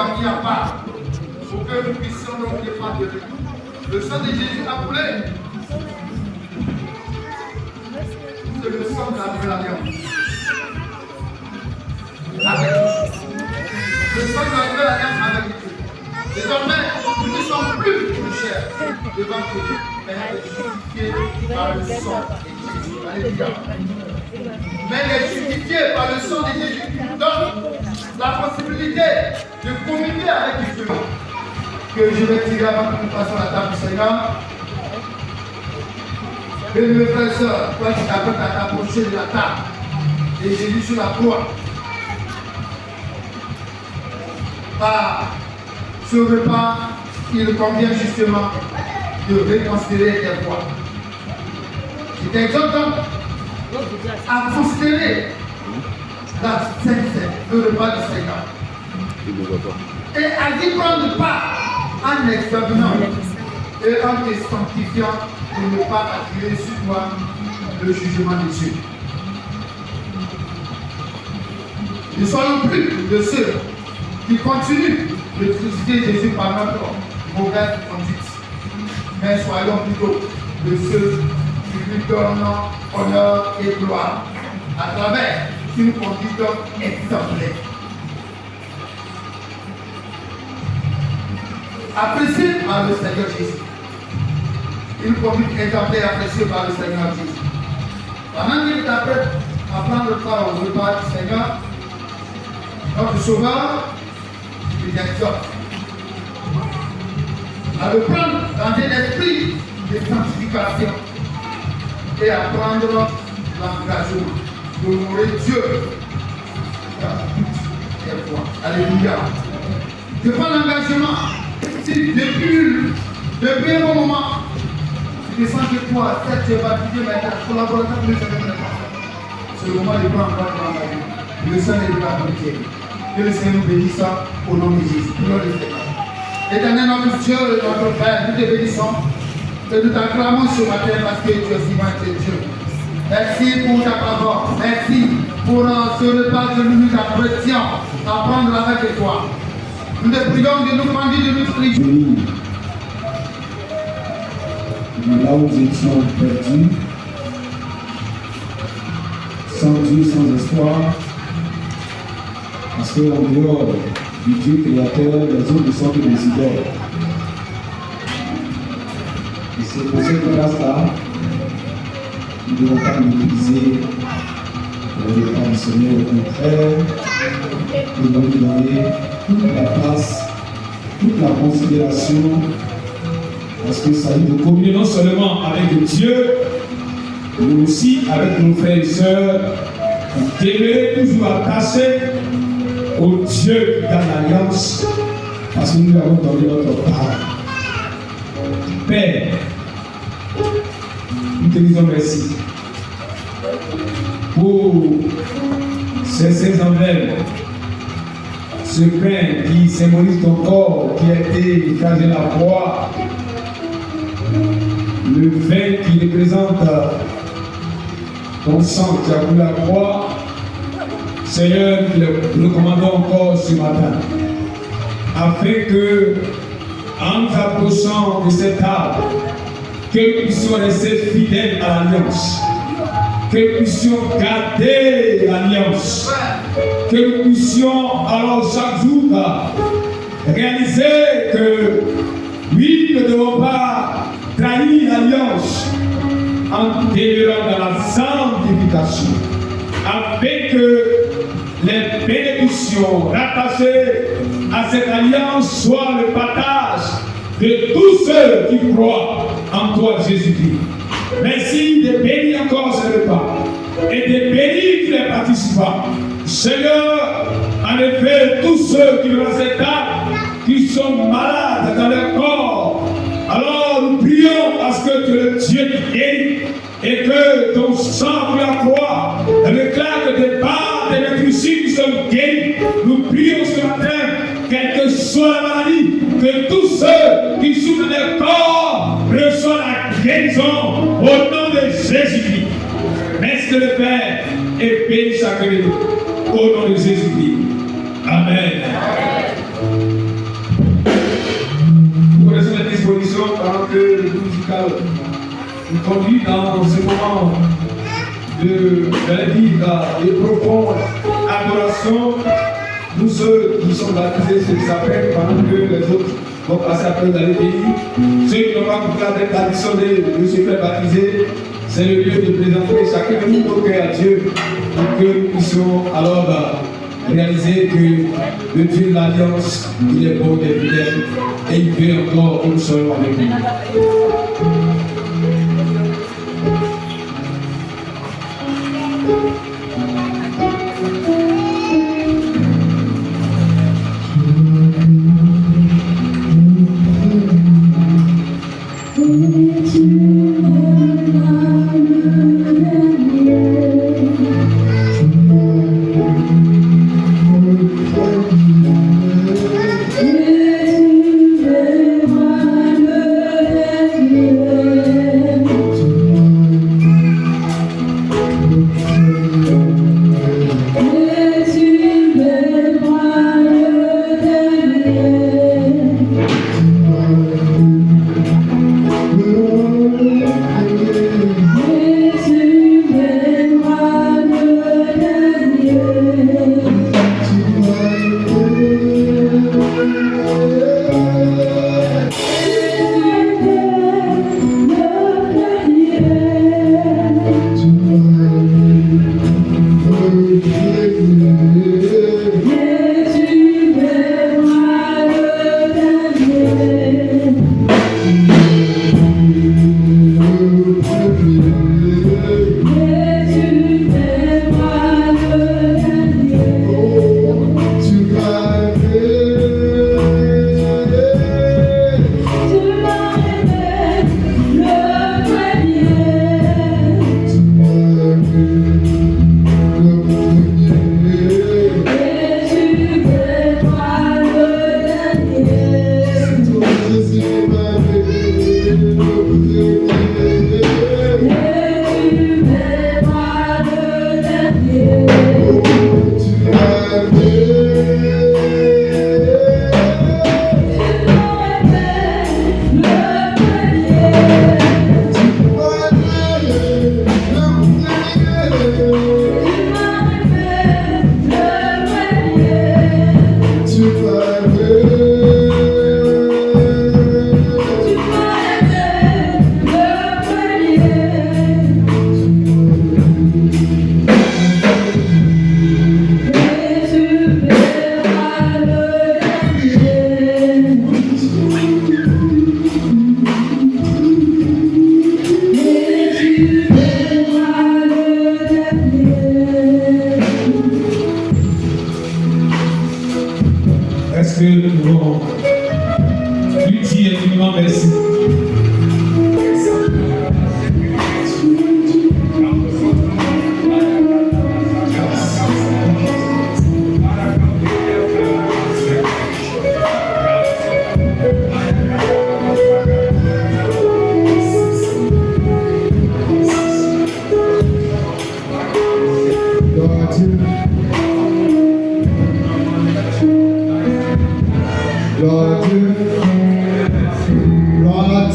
a mis à part pour que nous puissions nous défendre de lui. Le sang de Jésus a coulé. C'est le sang de la nouvelle alliance. Avec Jésus. Le sang de la nouvelle alliance avec Jésus. Désormais, nous ne sommes plus chers devant Dieu, mais justifiés par le sang de Jésus. Alléluia. Mais les justifiés par le sang de Jésus qui nous donne la possibilité de communier avec Dieu. Que je vais tirer avant que nous passions à la table du Seigneur. Mes frères et sœurs, toi qui t'apprêtes à t'approcher de la table et Jésus sur la croix, par ce repas, il convient justement de reconsidérer tes voies. Je t'exhorte donc à considérer la le repas du Seigneur et à y prendre part en examinant et en te sanctifiant pour ne pas attirer sur toi le jugement de Dieu. Ne soyons plus de ceux qui continuent de crucifier Jésus par notre mauvaise conduite, mais soyons plutôt de ceux qui lui donnent honneur et gloire à travers une conduite exemplaire. Apprécié par le Seigneur Jésus. Une conduite exemplaire appréciée par le Seigneur Jésus. Pendant qu'il t'apprête à prendre part au repas du Seigneur, notre Sauveur, il t'exhorte à le prendre dans un esprit de sanctification et à prendre l'engagement d'honorer Dieu dans toutes les fois. Alléluia. Je prends l'engagement. Si depuis un bon moment, tu te sens que toi, certes, tu es baptisé, mais tu es collaborateur de Seigneur. C'est le moment de prendre encore l'engagement. Le Seigneur est de la bonté. Que le Seigneur nous bénisse au nom de Jésus. Prions le Seigneur. Éternel notre Dieu et notre Père, nous te bénissons et nous t'acclamons ce matin parce que tu es si bon et Dieu. Merci pour ta parole. Merci pour ce repas que nous nous apprécions à prendre avec toi. Nous te prions de nous prendre de notre Christ. Là où nous étions perdus, sans Dieu, sans espoir, parce qu'en dehors du Dieu créateur, les autres ne sont que des idoles. Et c'est pour cette grâce-là, nous ne devons pas nous utiliser le repas du Seigneur, au contraire, nous devons lui donner toute la place, toute la considération, parce qu'il s'agit de communier non seulement avec Dieu, mais aussi avec nos frères et sœurs, qui demeurer toujours attachés au Dieu qui donne l'alliance, parce que nous lui avons donné notre part. Père, nous te disons merci pour ces emblèmes, ce pain qui symbolise ton corps qui a été écrasé la croix, le vin qui représente ton sang qui a coulé la croix. Seigneur, nous le recommandons encore ce matin, afin que, en nous approchant de cette table, que nous puissions rester fidèles à l'alliance, que nous puissions garder l'alliance, que nous puissions alors chaque jour réaliser que oui, nous ne devons pas trahir l'alliance en demeurant dans la sanctification, afin que les bénédictions rattachées à cette alliance soient le partage de tous ceux qui croient en toi, Jésus-Christ. Merci de bénir encore ce repas et de bénir tous les participants. Seigneur, en effet, tous ceux qui ont cette table, qui sont malades dans leur corps, alors nous prions à ce que tu es le Dieu qui guérit et que ton sang pour la croix réclame que tes parts, tes médecines sont guéris. Nous prions ce matin, quelle que soit la maladie, que tous ceux qui souffrent de leur corps reçoivent la guérison au nom de Jésus-Christ. Merci le Père et bénis chacun de nous au nom de Jésus-Christ. Amen. Amen. dans ce moment de profonde adoration, nous ceux qui sont baptisés, ceux qui s'apprennent, pendant que les autres vont passer après dans les pays. Ceux qui n'ont pas compris la tradition de se faire baptiser, c'est le lieu de présenter chacun de nous nos cœurs à Dieu pour que nous puissions alors réaliser que le Dieu de l'Alliance, il est bon, il est fidèle et il veut encore une seule avec nous. Est-ce que nous pouvons lui dire infiniment merci?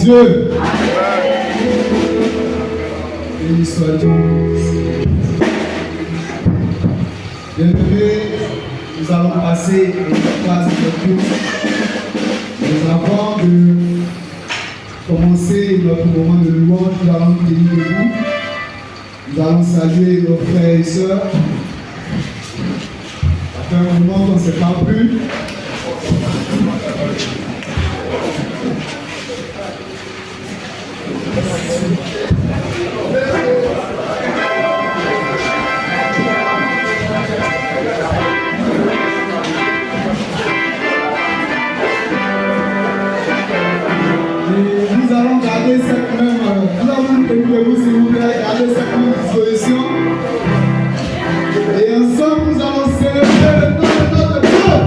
Dieu. Béni soit Dieu. Bien-aimés, nous allons passer une phase de culte. Mais avant de commencer notre moment de louange, nous allons nous tenir debout. Nous allons saluer nos frères et sœurs. Ça fait un moment qu'on ne s'est pas vu. Nous allons garder cette même, nous allons nous tenir debout s'il vous plaît, garder cette même disposition. Et ensemble nous allons célébrer le nom de notre Dieu.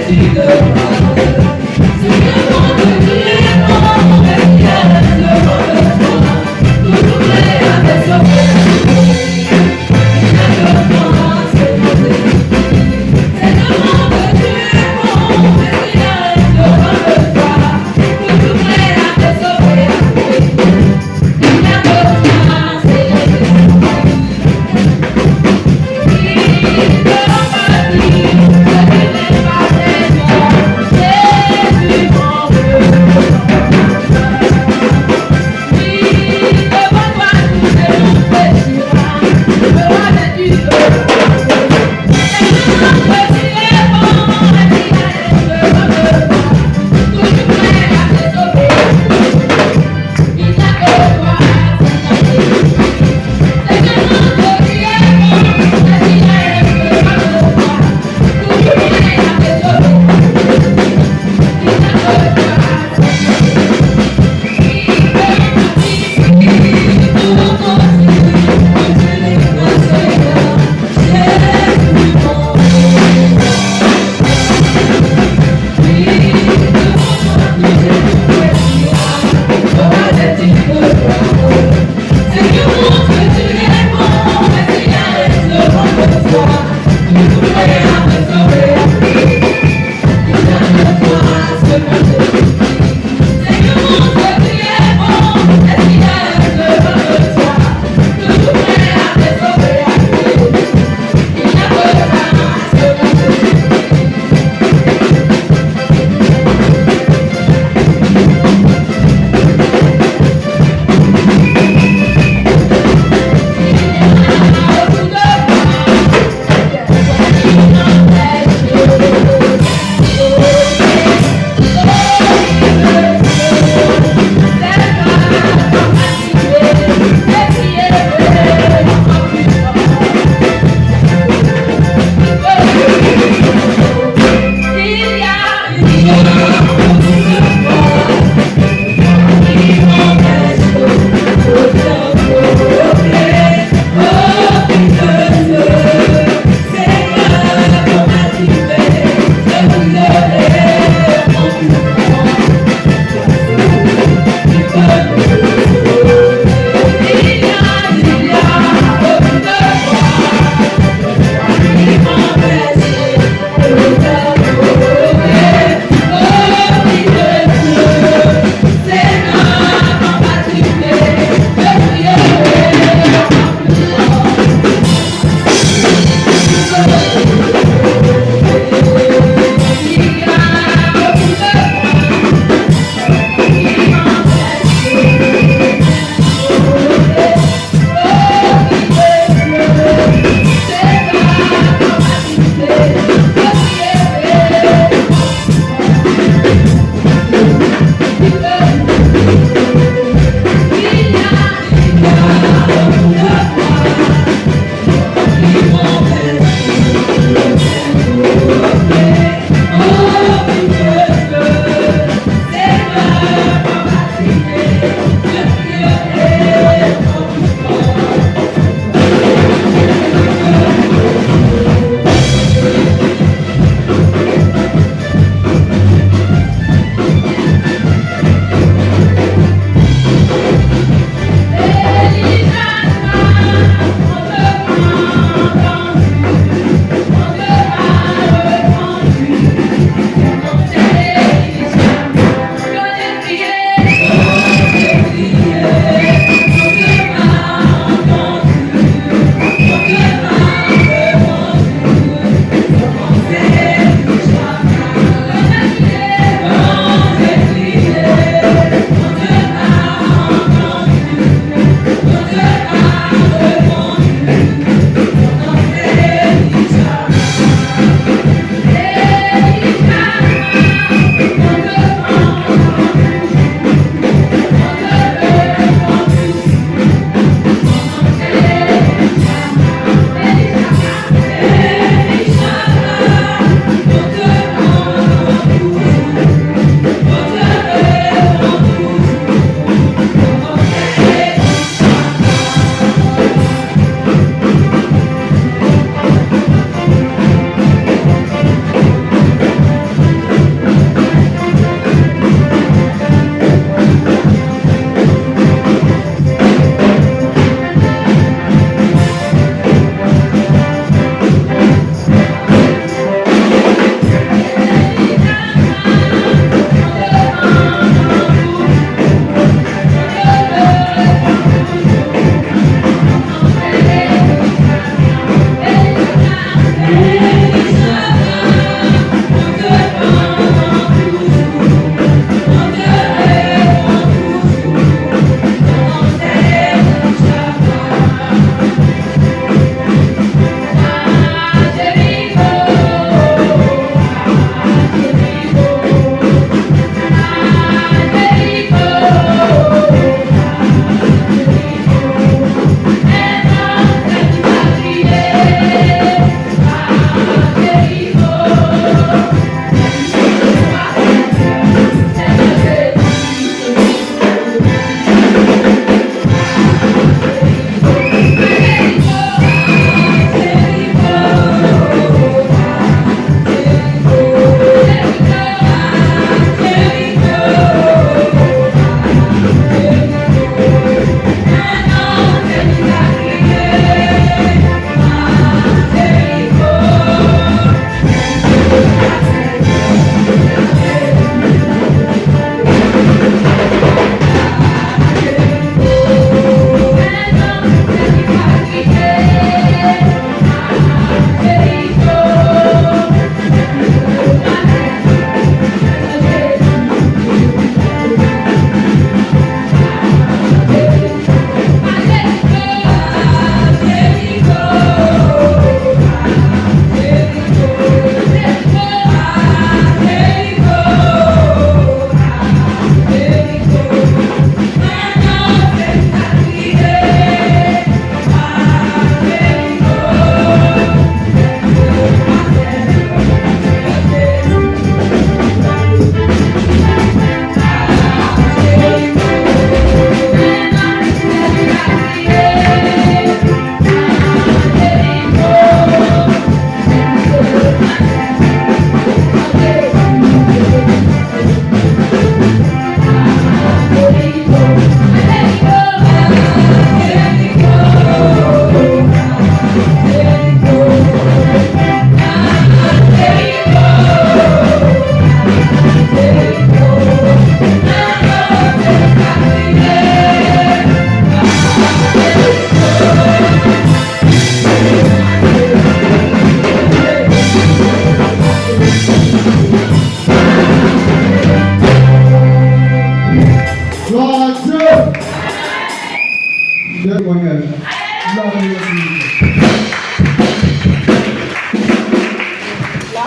Thank you.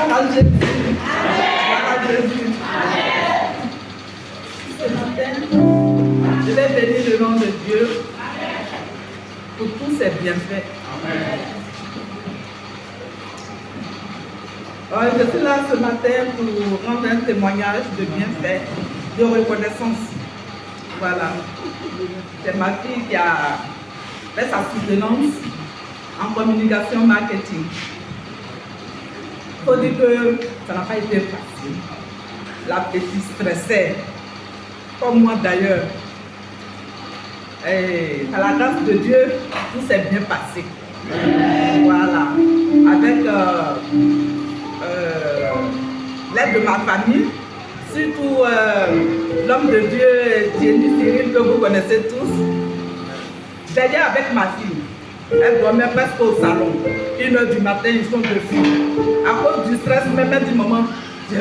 Gloire à Jésus. Gloire à Jésus. Ce matin, je vais bénir le nom de Dieu pour tous ses bienfaits. Je suis là ce matin pour rendre un témoignage de bienfaits, de reconnaissance. Voilà. C'est ma fille qui a fait sa soutenance en communication marketing. Il faut dire que ça n'a pas été facile. La petite stressait, comme moi d'ailleurs. Et à la grâce de Dieu, tout s'est bien passé. Voilà. Avec l'aide de ma famille, surtout l'homme de Dieu, Jenny Cyril, que vous connaissez tous. J'allais avec ma fille. Elle dormait presque au salon. 1h du matin, ils sont dessus. À cause du stress, même du moment, j'ai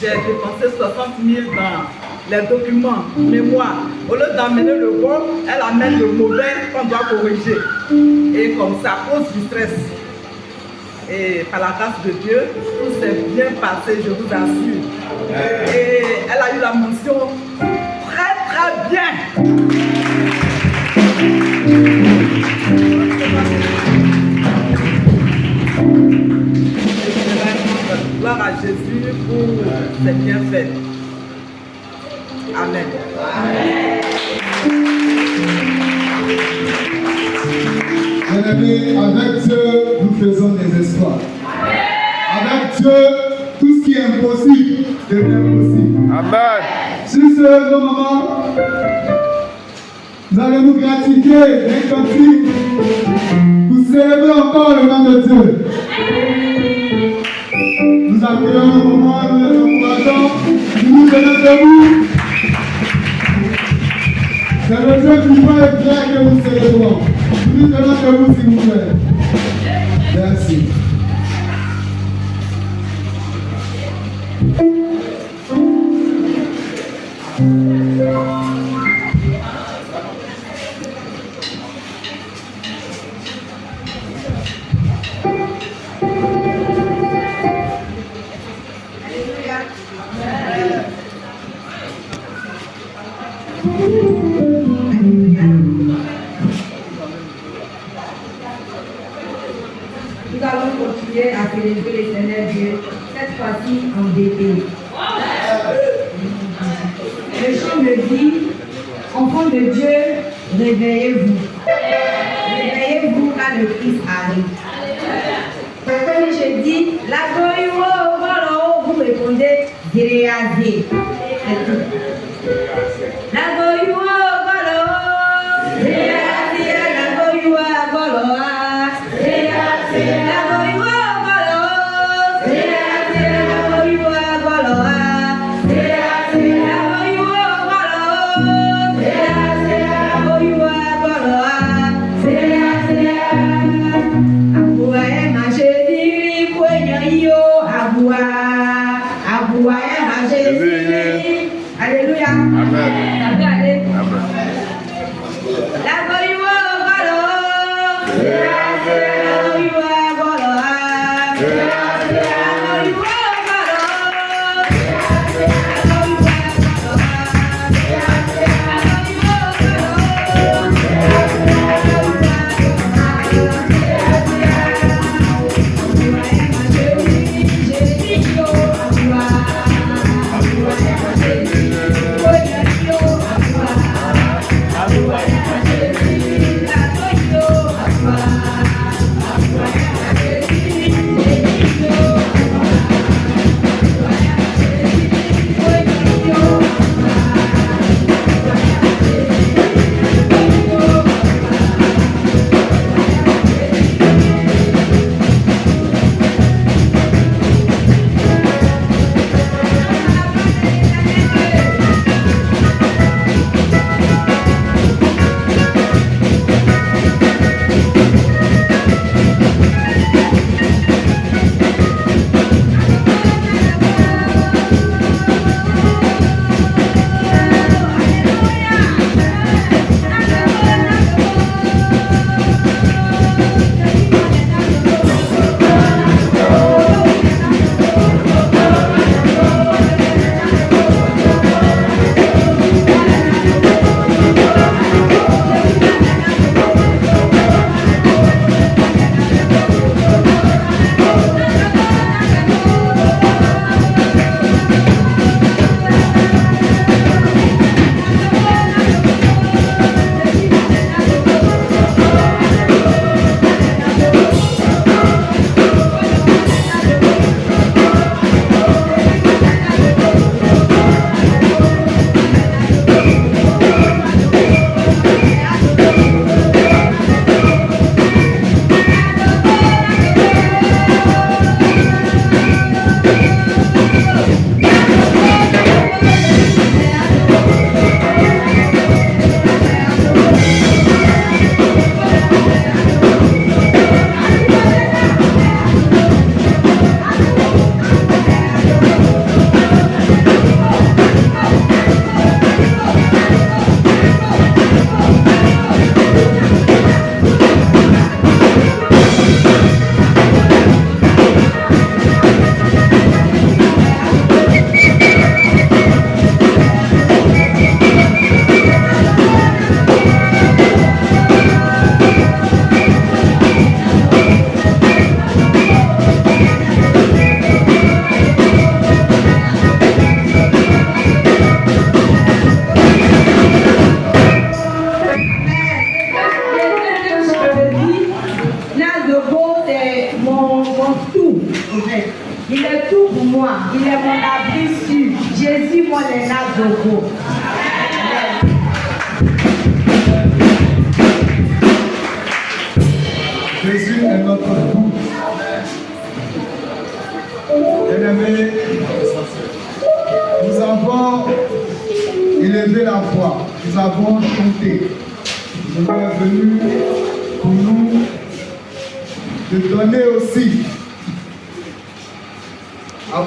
dépensé 60 000 dans les documents, mémoire. Au lieu d'amener le bon, elle amène le mauvais qu'on doit corriger. Et comme ça, à cause du stress. Et par la grâce de Dieu, tout s'est bien passé, je vous assure. Et elle a eu la mention très bien. Gloire à Jésus pour ses bienfaits. Amen. Bien-aimés, avec Dieu, nous faisons des espoirs. Avec Dieu, tout ce qui est impossible devient possible. Amen. Sur ce, nos mamans, nous allons nous gratifier d'un cantique pour célébrer encore le nom de Dieu. Nous accueillons nos mamans, nous les encourageons, nous nous tenons debout. C'est le Dieu qui voit et bien que nous célébrons. Nous nous tenons debout, s'il vous plaît. Merci. Nous allons continuer à célébrer l'Éternel Dieu, cette fois-ci en bébé. Le chant me dit, enfants de Dieu, réveillez-vous. Réveillez-vous car le Christ arrive. Quand je dis, la goyou, vous répondez, Diréazé. C'est tout. La goyou, Diréazé, la goyou, Alléluia. Amen. Ça peut aller. Amen. La goyou, abri sûr. Jésus, mon Zoko. Jésus est notre tout. Bien-aimés, nous avons élevé la voix, nous avons chanté. Nous sommes venus pour nous de donner aussi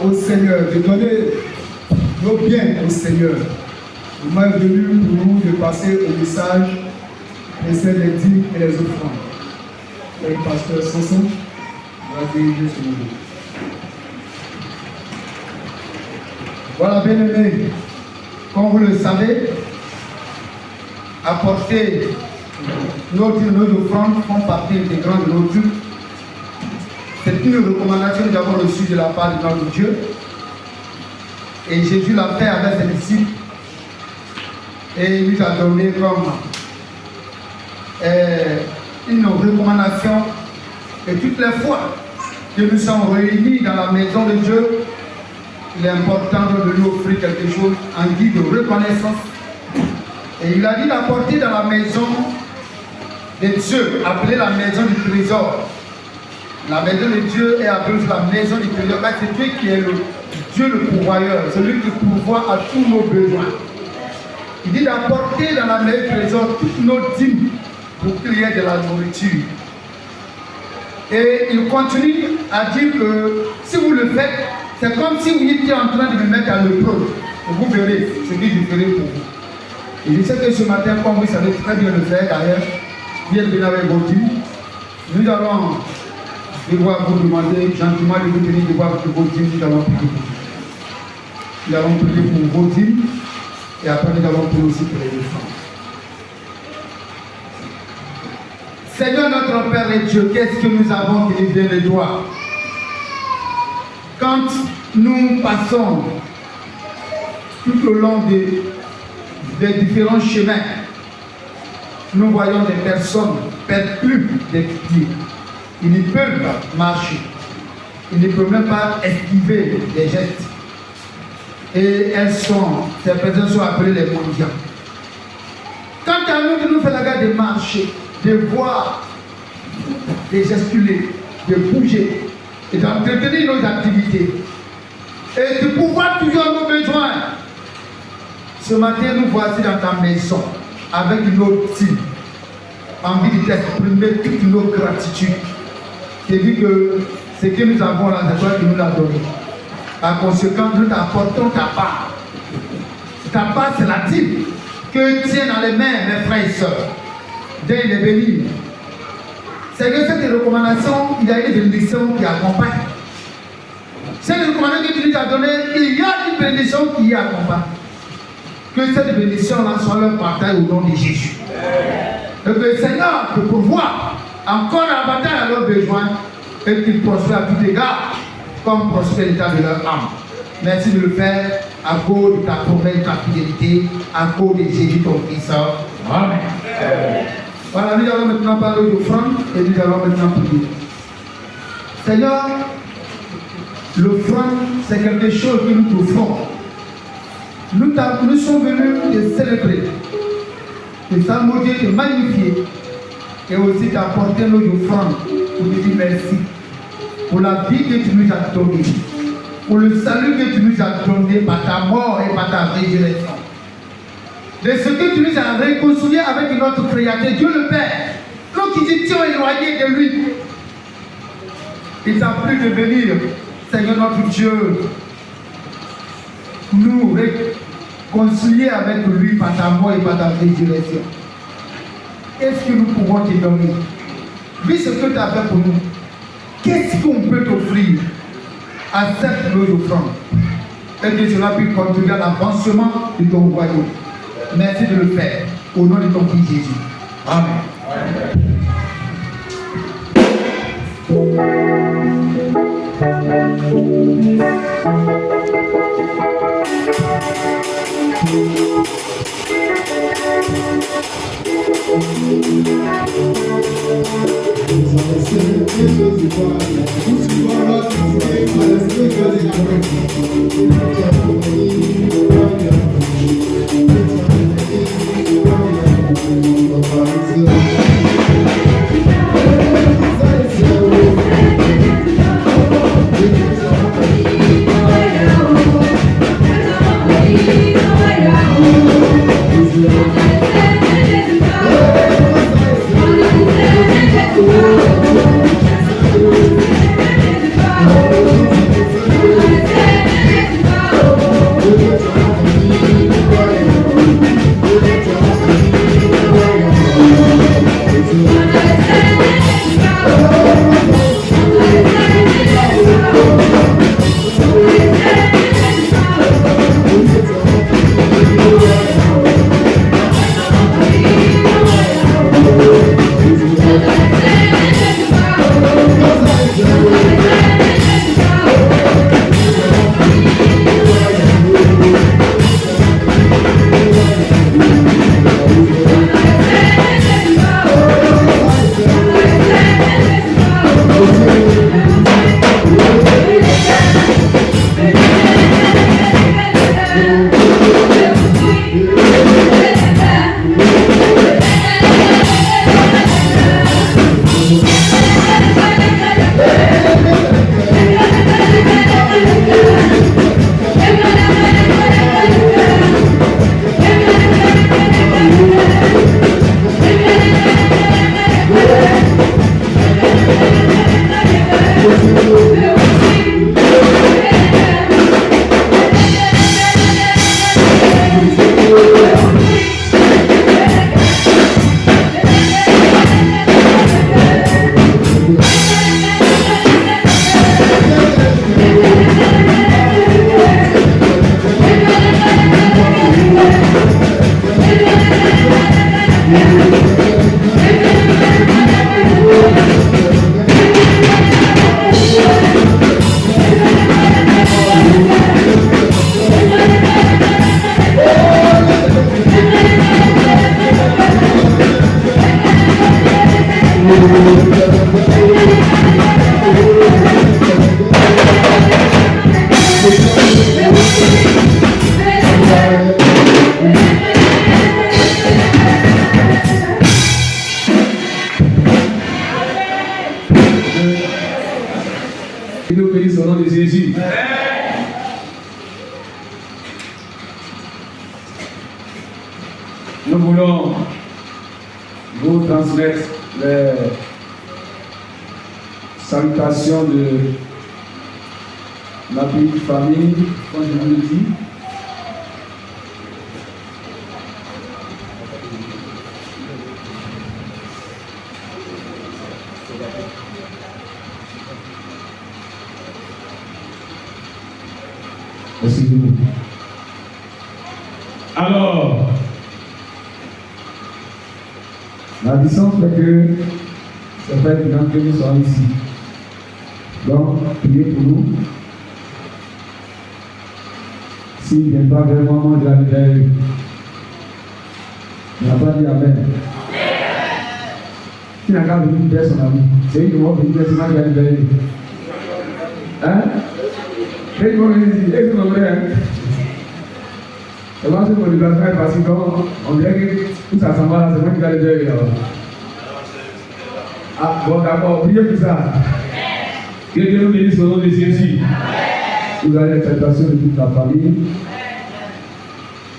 au Seigneur, de donner nos biens au Seigneur. Nous sommes venus pour nous de passer au message et c'est les dîmes et les offrandes. Et le pasteur Sanson va diriger ce moment. Voilà, bien-aimés, comme vous le savez, apporter nos offrandes font partie intégrante de nos cultes. C'est une recommandation que nous avons reçue de la part de notre Dieu. Et Jésus l'a fait avec ses disciples. Et il nous a donné comme une recommandation. Et toutes les fois que nous sommes réunis dans la maison de Dieu, il est important de lui offrir quelque chose en guise de reconnaissance. Et il a dit d'apporter dans la maison de Dieu, appelée la maison du trésor. La maison de Dieu est appelée la maison du trésor. C'est Dieu qui est le Dieu le pourvoyeur, celui qui pourvoit à tous nos besoins. Il dit d'apporter dans la maison du trésor toutes nos dîmes pour qu'il y ait de la nourriture. Et il continue à dire que si vous le faites, c'est comme si vous étiez en train de me mettre à l'épreuve. Et vous verrez ce que je ferai pour vous. Et je sais que ce matin, comme vous savez très bien le faire d'ailleurs, bien venir avec vos dîmes, nous allons devoir vous demander gentiment de vous tenir devant vos dîmes, nous allons prier pour vous. Nous allons prier pour vos dîmes et après nous allons prier aussi pour les enfants. Seigneur notre Père et Dieu, qu'est-ce que nous avons qui vient de toi? Quand nous passons tout au long des différents chemins, nous voyons des personnes perdues des pieds. Ils ne peuvent pas marcher. Ils ne peuvent même pas esquiver les gestes. Et ces personnes sont appelées les mendiants. Quant à nous, qui nous fait la garde de marcher, de voir, de gestuler, de bouger, et d'entretenir nos activités, et de pouvoir toujours nos besoins. Ce matin, nous voici dans ta maison, avec nos dîmes, envie de t'exprimer toute nos gratitude. C'est dit que ce que nous avons là, c'est toi qui nous l'as donné. Par conséquent, nous t'apportons ta part. Ta part, c'est la dîme que tient dans les mains, mes frères et sœurs. Dieu les bénit. C'est que cette recommandation, il y a une bénédiction qui accompagne. Cette recommandation que tu nous as donnée, il y a une bénédiction qui y accompagne. Que cette bénédiction-là soit leur partage au nom de Jésus. Et que le Seigneur te pourvoie encore davantage à leurs besoins et qu'ils prospèrent à tous égards comme prospère l'état de leur âme. Merci de le faire à cause de ta promesse, de ta fidélité, à cause de Jésus ton Fils. Amen. Voilà, nous allons maintenant parler d'offrande et nous allons maintenant prier. Seigneur, l'offrande, c'est quelque chose que nous t'offrons. Nous sommes venus te célébrer, te salmodier, te magnifier et aussi t'apporter nos offrandes pour te dire merci pour la vie que tu nous as donnée, pour le salut que tu nous as donné par ta mort et par ta résurrection. De ce que tu nous as réconcilié avec notre Créateur, Dieu le Père, nous qui étions éloignés de lui. Il t'a plu de venir, Seigneur notre Dieu, nous réconcilier avec lui par ta mort et par ta résurrection. Qu'est-ce que nous pouvons te donner? Vu ce que tu as fait pour nous, qu'est-ce qu'on peut t'offrir? Accepte nos offrandes et que cela puisse contribuer à l'avancement de ton royaume. Merci de le faire au nom de ton Fils Jésus. Amen. Amen. Nous bénissons au nom de Jésus. Nous voulons vous transmettre les salutations de ma petite famille, comme je vous le dis. Excusez-moi. Alors, la distance fait que c'est pas évident que nous soyons ici. Donc, priez pour nous. S'il ne vient pas vers moi, moi je vais aller vers eux. Il n'a pas dit Amen. Il n'a qu'à venir vers son ami. C'est lui qui va venir vers son ami, je vais aller vers eux. Hein? Et ils vont venir dire, est-ce que vous voulez? Et moi, ce que je dois faire, parce que on dirait que tout ça s'en va là, c'est moi qui vais aller vers eux là-bas. Ah, bon, d'accord, priez pour ça. Que Dieu nous bénisse au nom de Jésus. Vous avez l'acceptation de toute la famille.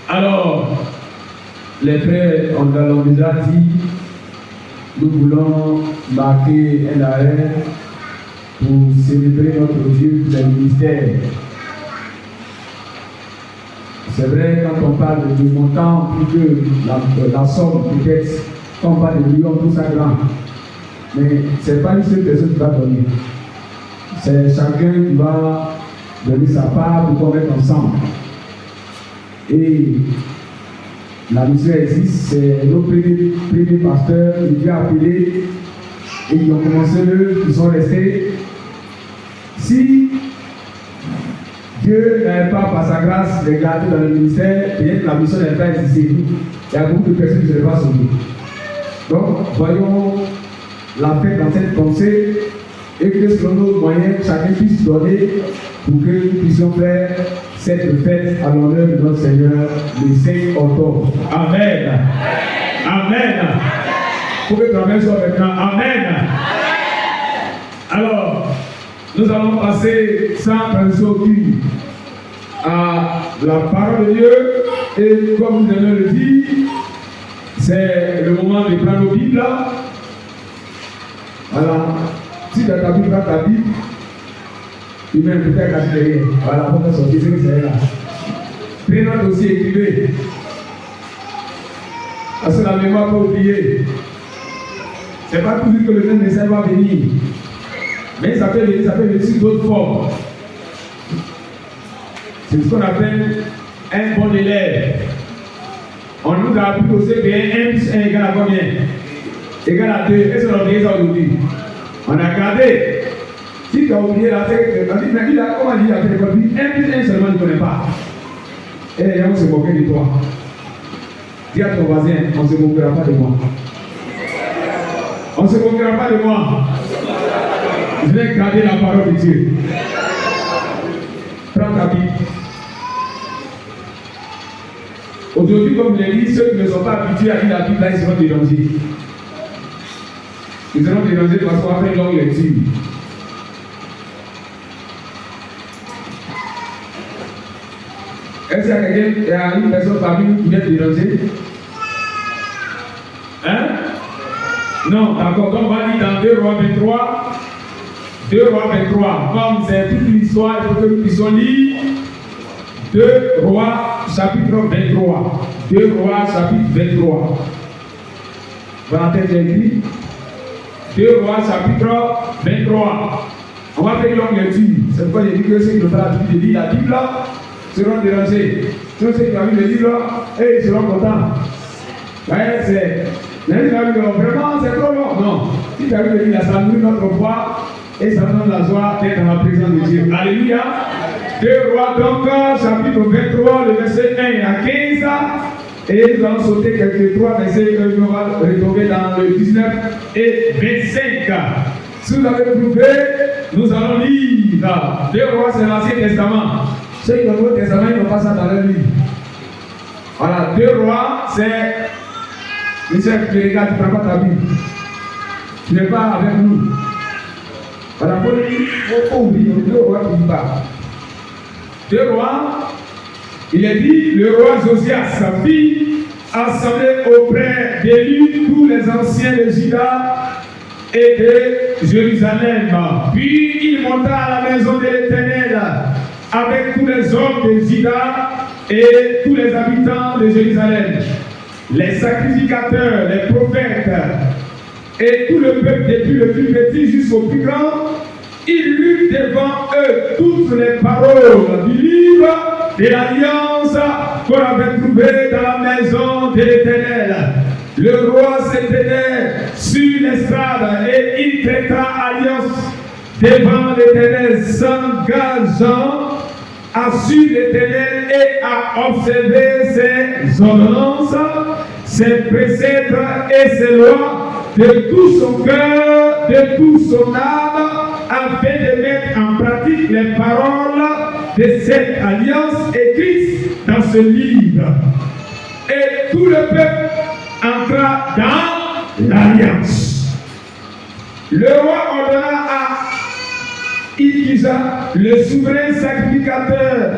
Alors, les frères, on l'a déjà dit, nous voulons marquer un arrêt pour célébrer notre Dieu dans le ministère. C'est vrai, quand on parle de montant, plus que la somme, peut-être, quand on parle de millions, tout ça grand. Mais ce n'est pas une seule personne qui va donner. C'est chacun qui va donner sa part pour qu'on mette ensemble. Et la mission existe, c'est nos premiers pasteurs qui Dieu a appelés et qui ont commencé eux, qui sont restés. Si Dieu n'avait pas, par sa grâce, les garder dans le ministère, peut-être la mission n'avait pas existé. Il y a beaucoup de personnes qui ne seraient pas sauvées. Donc, voyons la fête dans cette pensée et que selon nos moyens, chacun puisse donner pour que nous puissions faire cette fête à l'honneur de notre Seigneur le 5 octobre. Amen. Amen. Pour que toi-même sois maintenant. Amen. Alors, nous allons passer sans transition aucune à la parole de Dieu. Et comme nous venons le dire, c'est le moment de prendre nos Bibles. Voilà. Si tu as ta Bible, prends ta Bible. Tu mets un peu de cache derrière. Voilà, pour te sortir, c'est que c'est là. Prenez notre dossier, écrivez. Parce que la mémoire peut oublier. Ce n'est pas toujours que le même message va venir. Mais ça peut venir sous d'autres formes. C'est ce qu'on appelle un bon élève. On nous a appris au CP1 plus 1 égale à combien? Égale à 2. Qu'est-ce qu'on a oublié ça aujourd'hui? On a gardé. Si tu as oublié la tête, on dit, mais il a comment dire à l'école? 1 plus 1 seulement, il ne connaît pas. Et on se moquait de toi. Dis à ton voisin, on ne se moquera pas de moi. On ne se moquera pas de moi. Je vais garder la parole de Dieu. Prends ta Bible. Aujourd'hui, comme je l'ai dit, ceux qui ne sont pas habitués à lire la Bible, là, ils seront dérangés. Ils seront dérangés parce qu'on va faire une longue lecture. Est-ce qu'il y a une personne parmi nous qui vient déranger? Hein? Non, d'accord. Donc, on va lire dans 2 Rois 23. 2 Rois 23. Comme c'est toute l'histoire, il faut que nous puissions lire 2 Rois chapitre 23. 2 Rois chapitre 23. Voilà, j'ai écrit 2 Rois chapitre 23. On va faire une longue lecture. C'est pourquoi j'ai dit que ceux qui n'ont pas l'habitude de lire la Bible seront dérangés. Tous ceux qui ont lu le livre, et ils seront contents. Ouais, c'est. Mais vraiment, c'est trop long. Non. Si tu as lu le livre, ça nourrit notre foi et ça donne la joie d'être dans la présence de Dieu. Alléluia. 2 Rois, donc, chapitre 23, le verset 1 à 15. Et nous allons sauter quelques 3 versets que nous allons retrouver dans le 19 et 25. Si vous avez trouvé, nous allons lire. 2 Rois, c'est l'Ancien Testament. Ceux qui ont le Nouveau Testament, ils n'ont pas ça dans leur livre. Voilà, 2 Rois, c'est. Michel, tu regardes, tu ne prends pas ta Bible. Tu n'es pas avec nous. Voilà, il faut oublier, 2 Rois qui ne parlent. 2 Rois, il est dit, le roi Josias, sa fille, assemblait auprès de lui tous les anciens de Juda et de Jérusalem. Puis il monta à la maison de l'Éternel avec tous les hommes de Juda et tous les habitants de Jérusalem, les sacrificateurs, les prophètes et tout le peuple, depuis le plus petit jusqu'au plus grand. Il lut devant eux toutes les paroles du livre de l'alliance qu'on avait trouvé dans la maison de l'Éternel. Le roi s'éteignait sur l'estrade et il traita alliance devant l'Éternel, s'engageant à suivre l'Éternel et à observer ses ordonnances, ses préceptes et ses lois de tout son cœur, de toute son âme, afin de mettre en pratique les paroles de cette alliance écrite dans ce livre. Et tout le peuple entra dans l'alliance. Le roi ordonna à Ikija, le souverain sacrificateur,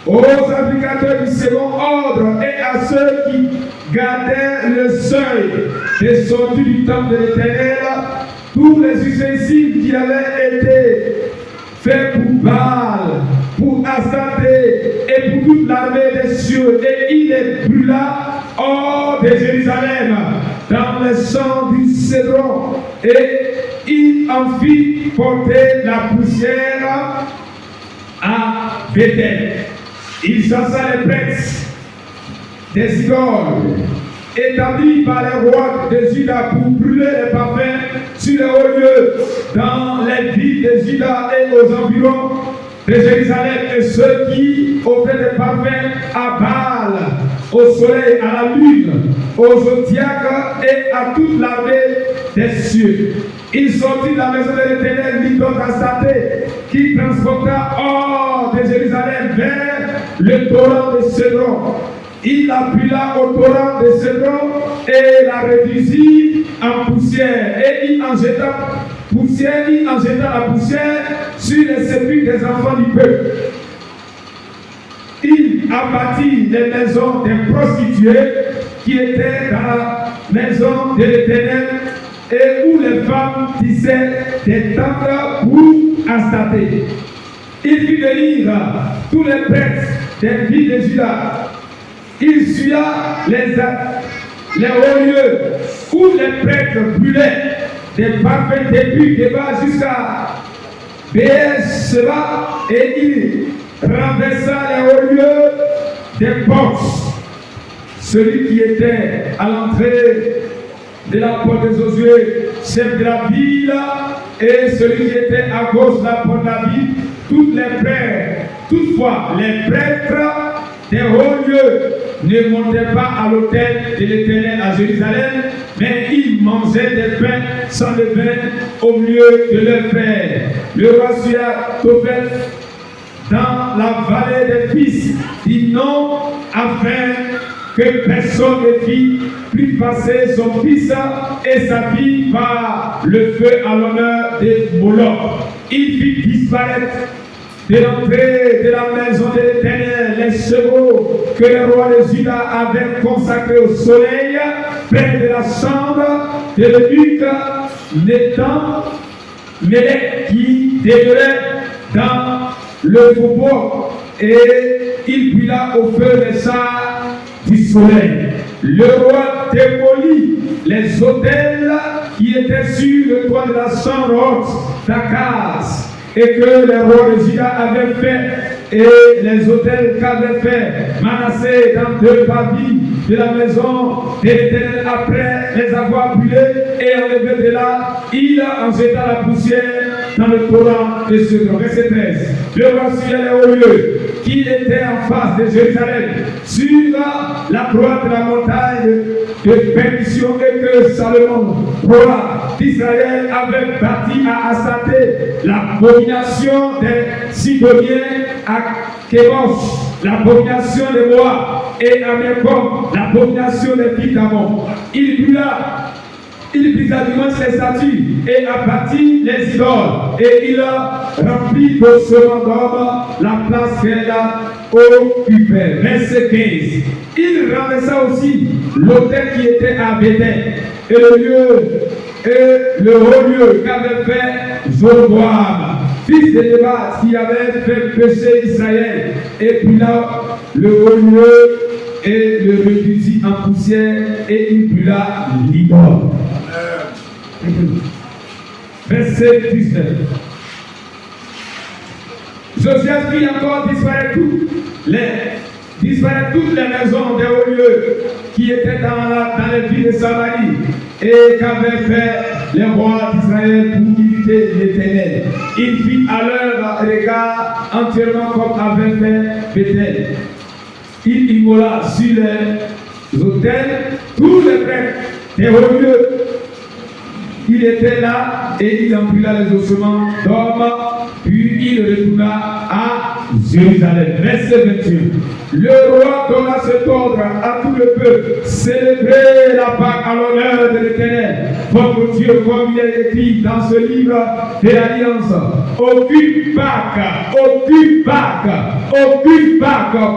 aux sacrificateurs du second ordre et à ceux qui gardaient le seuil des sorties du temple de l'Éternel, tous les ustensiles qui avaient été faits pour Baal, pour Astarté et pour toute l'armée des cieux, et il les brûla hors de Jérusalem, dans les champs du Cédron, et il en fit porter la poussière à Bethel. Il chassa les princes des idoles établis par les rois de Juda pour brûler les parfums sur les hauts lieux dans les villes de Juda et aux environs de Jérusalem, et ceux qui offraient des parfums à Baal, au soleil, à la lune au zodiaque et à toute l'armée des cieux. Il sortit de la maison de l'Éternel, mit donc Astaté, qui transporta hors de Jérusalem vers le torrent de Cédron. Il appuya au torrent de Cédron et la réduisit en poussière. Et il en jeta la poussière sur les sépulcres des enfants du peuple. Il abattit les maisons des prostituées qui étaient dans la maison de l'Éternel et où les femmes tissaient des tentes pour Astaté. Il fit venir tous les prêtres des villes de Juda. Il suia les hauts lieux où les prêtres brûlaient des parfums depuis Géba jusqu'à Béer-Sheba et il renversa les hauts lieux des portes. Celui qui était à l'entrée de la porte de Josué, chef de la ville, et celui qui était à gauche de la porte de la ville, toutes les prêtres. Toutefois, les prêtres des hauts lieux ne montaient pas à l'autel de l'Éternel à Jérusalem, mais ils mangeaient des pains sans levain au milieu de leurs frères. Le roi suia Topheth dans la vallée des fils, dit non, afin que personne ne fit plus passer son fils et sa fille par le feu à l'honneur des Moloch. Il fit disparaître de l'entrée de la maison de l'Éternel les chevaux que le roi de Juda avait consacrés au soleil près de la chambre de l'eunuque Nétan, Mélec qui demeurait dans le faubourg, et il brûla au feu les chars du soleil. Le roi démolit les autels qui étaient sur le toit de la chambre haute d'Akaz et que les rois de Juda avaient fait, et les autels qu'avait fait Manassé dans 2 parties de la maison de l'Éternel après les avoir brûlés et enlevés de là, il en jeta la poussière dans le torrent de Cédron. Verset 13. Le roi suivait les hauts lieux qui était en face de Jérusalem, sur la droite de la montagne de perdition, et que Salomon, roi d'Israël, avait bâti à Astaté, l'abomination des Sidoniens à Kémosh, l'abomination des Moab, et à Mécom, l'abomination des filles d'Amon. Il brisa du moins les statues et abattit les idoles, et il remplit de ce d'homme la place qu'elle occupait. Verset 15. Il renversa aussi l'autel qui était à Béthel et le haut lieu qu'avait fait Jéroboam, fils de Nébat, qui avait fait pécher Israël, et puis là le haut lieu et le réduisit en poussière, et il brûla l'idole. Verset 19. Josias fit encore disparaître toutes les maisons des hauts lieux qui étaient dans les villes de Samarie, et qu'avaient fait les rois d'Israël pour imiter l'Éternel. Il fit à leur regard entièrement comme avait fait Béthel. Il immola sur les autels tous les prêtres des hauts lieux. Il était là et il empila les ossements d'hommes, puis il retourna à Jérusalem. Verset 21. Le roi donna cet ordre à tout le peuple: célébrez la Pâque à l'honneur de l'Éternel, votre Dieu, comme il est écrit dans ce livre de l'Alliance. Aucune Pâque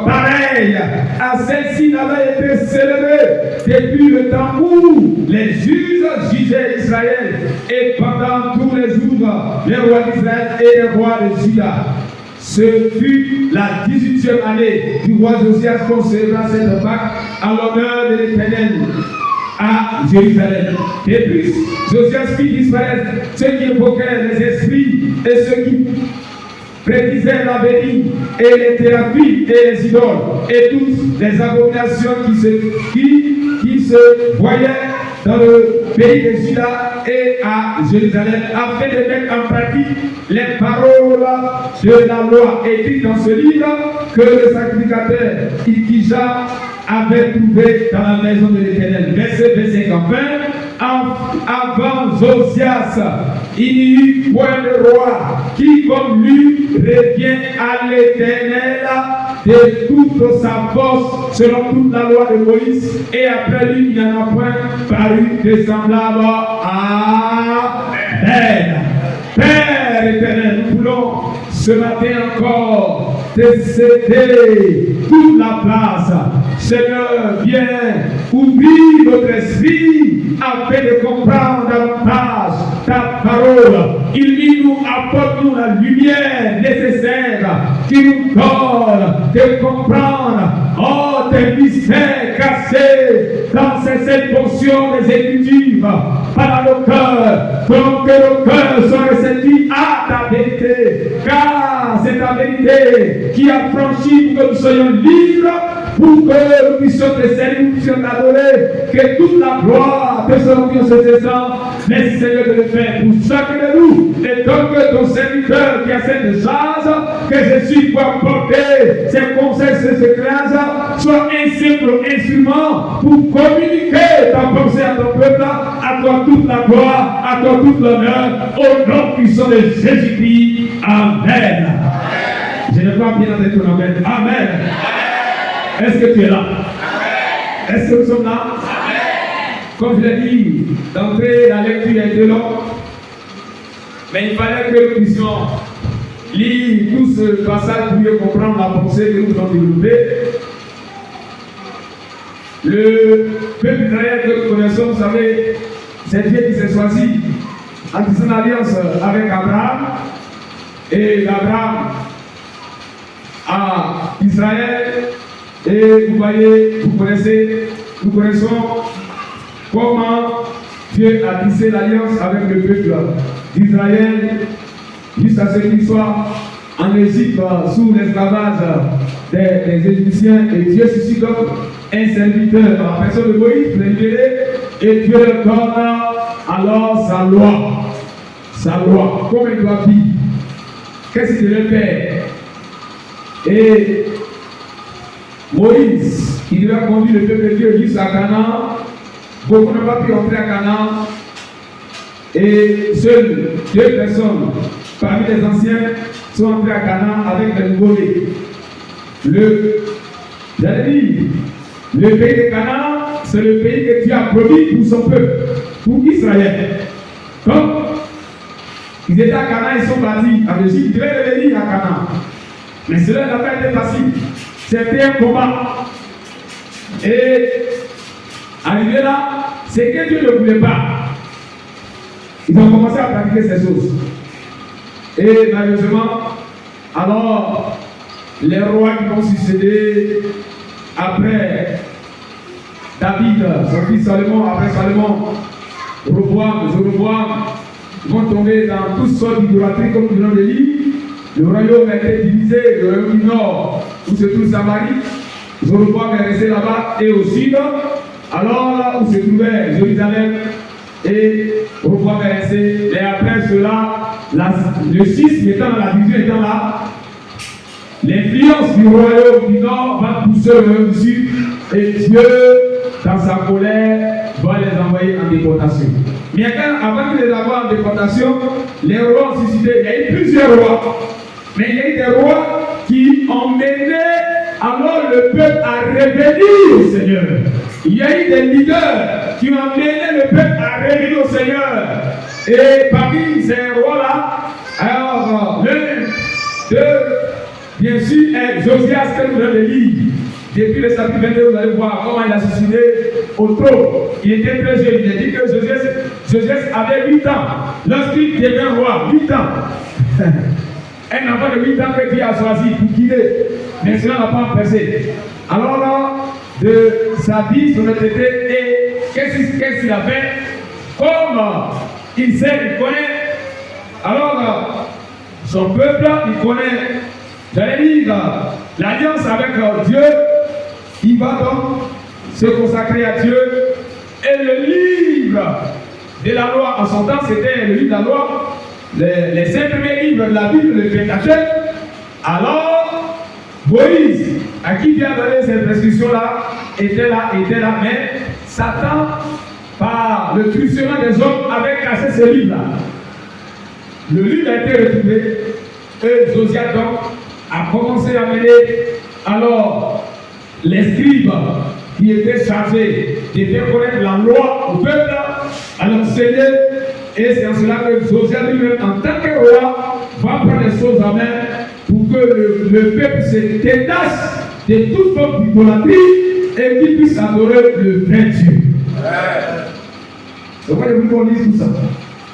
pareille à celle-ci n'avait été célébrée depuis le temps où les juges jugeaient Israël, et pendant tous les jours les rois d'Israël et les rois de Juda. Ce fut la 18e année du roi Josias qu'on célébra cette Pâque à l'honneur de l'Éternel à Jérusalem. Et puis Josias fit disparaître ceux qui évoquaient les esprits et ceux qui prédisaient l'avenir, et les thérapies et les idoles, et toutes les abominations qui se voyaient dans le pays de Juda et à Jérusalem, afin de mettre en pratique les paroles de la loi écrites dans ce livre que le sacrificateur Ilkija avait trouvé dans la maison de l'Éternel. Verset 25 enfin, avant Josias, il n'y eut point de roi qui, comme lui, revient à l'Éternel de toute sa force, selon toute la loi de Moïse, et après lui, il n'y en a point paru de semblable. Amen. Père éternel, nous voulons ce matin encore te céder toute la place. Seigneur, viens, oublie notre esprit afin de comprendre davantage ta parole. Il nous apporte la lumière nécessaire qui nous donne de comprendre tes mystères cachés dans ces portions des Écritures par le cœur, pour que le cœur soit réceptif à ta vérité, car c'est ta vérité qui a franchi pour que nous soyons libres, pour que nous puissions te servir, nous puissions t'adorer, que toute la gloire te soit rendue en ce temps. Merci Seigneur de le faire pour chacun de nous, et donc que ton serviteur qui a cette chance, que je suis pour apporter ses conseils, ses éclairs, soit un simple instrument pour communiquer ta pensée à ton peuple. À toi toute la gloire, à toi toute l'honneur, au nom puissant de Jésus-Christ. Amen. Je ne vois bien entendre ton amen. Amen. Est-ce que tu es là? Est-ce que nous sommes là? Comme je l'ai dit, d'entrée, la lecture est de long, mais il fallait que nous puissions lire tout ce passage pour mieux comprendre la pensée que nous voulons développer. Le peuple d'Israël que nous connaissons, vous savez, c'est Dieu qui s'est choisi en faisant alliance avec Abraham, et Abraham à Israël, et vous voyez, nous connaissons comment Dieu a tissé l'alliance avec le peuple d'Israël jusqu'à ce qu'il soit en Égypte sous l'esclavage des Égyptiens, et Dieu suscite donc un serviteur dans la personne de Moïse pour les libérer, et Dieu leur donne alors sa loi, comme il doit vivre, qu'est-ce qu'il devait faire. Et Moïse, il devait conduire le peuple de Dieu jusqu'à Canaan. Beaucoup n'ont pas pu entrer à Canaan, et seules 2 personnes parmi les anciens sont entrés à Canaan avec les nouveau-nés. Le pays de Canaan, c'est le pays que Dieu a promis pour son peuple, pour Israël. Donc, ils étaient à Canaan, ils sont partis en Égypte, ils devaient revenir à Canaan. Mais cela n'a pas été facile. C'était un combat. Et arrivé là, c'est que Dieu ne voulait pas. Ils ont commencé à pratiquer ces choses. Et malheureusement, alors, les rois qui vont succéder après David, son fils Salomon, après Salomon, Roboam, Jéroboam, vont tomber dans toutes sortes d'idolâtries comme nous venons de lire. Le royaume a été divisé, le royaume du nord, où se trouve Samarie. Jéroboam est resté là-bas, et au sud, alors là où se trouvait Jérusalem, et Roboam est resté. Et après cela, le schisme étant dans la division, étant là, l'influence du royaume du nord va pousser le royaume du sud, et Dieu, dans sa colère, va les envoyer en déportation. Mais avant de les envoyer en déportation, les rois ont suscité. Il y a eu plusieurs rois, mais il y a eu des rois qui ont mené alors le peuple à revenir au Seigneur. Il y a eu des leaders qui ont mené le peuple à revenir au Seigneur. Et parmi ces rois-là, alors l'un d'eux, bien sûr, est Josias que nous venons de lire. Depuis le chapitre 22, vous allez voir comment il a suicidé au trône. Il était très jeune. Il a dit que Josias avait 8 ans. Lorsqu'il devient roi, 8 ans. Un enfant de 8 ans que Dieu a choisi pour guider. Mais cela n'a pas empêché. Alors là, de sa vie, son honnêteté, et qu'est-ce qu'il a fait? Comme il sait, il connaît. Alors, son peuple, il connaît. J'allais dire, l'alliance avec Dieu, il va donc se consacrer à Dieu Et le livre de la loi en son temps, c'était le livre de la loi, les 5 premiers livres de la Bible, le Pentateuque. Alors, Moïse, à qui Dieu a donné cette prescription-là, était là, mais Satan, par le truchement des hommes, avait cassé ce livre-là. Le livre a été retrouvé, et Josias donc a commencé à mener alors les scribes qui étaient chargés de faire connaître la loi au peuple, à l'enseigner, et c'est en cela que Josias lui-même, en tant que roi, va prendre les choses en main pour que le peuple se détache de toute forme d'idolâtrie et qu'il puisse adorer le vrai Dieu. C'est pourquoi je vous qu'on dise tout ça.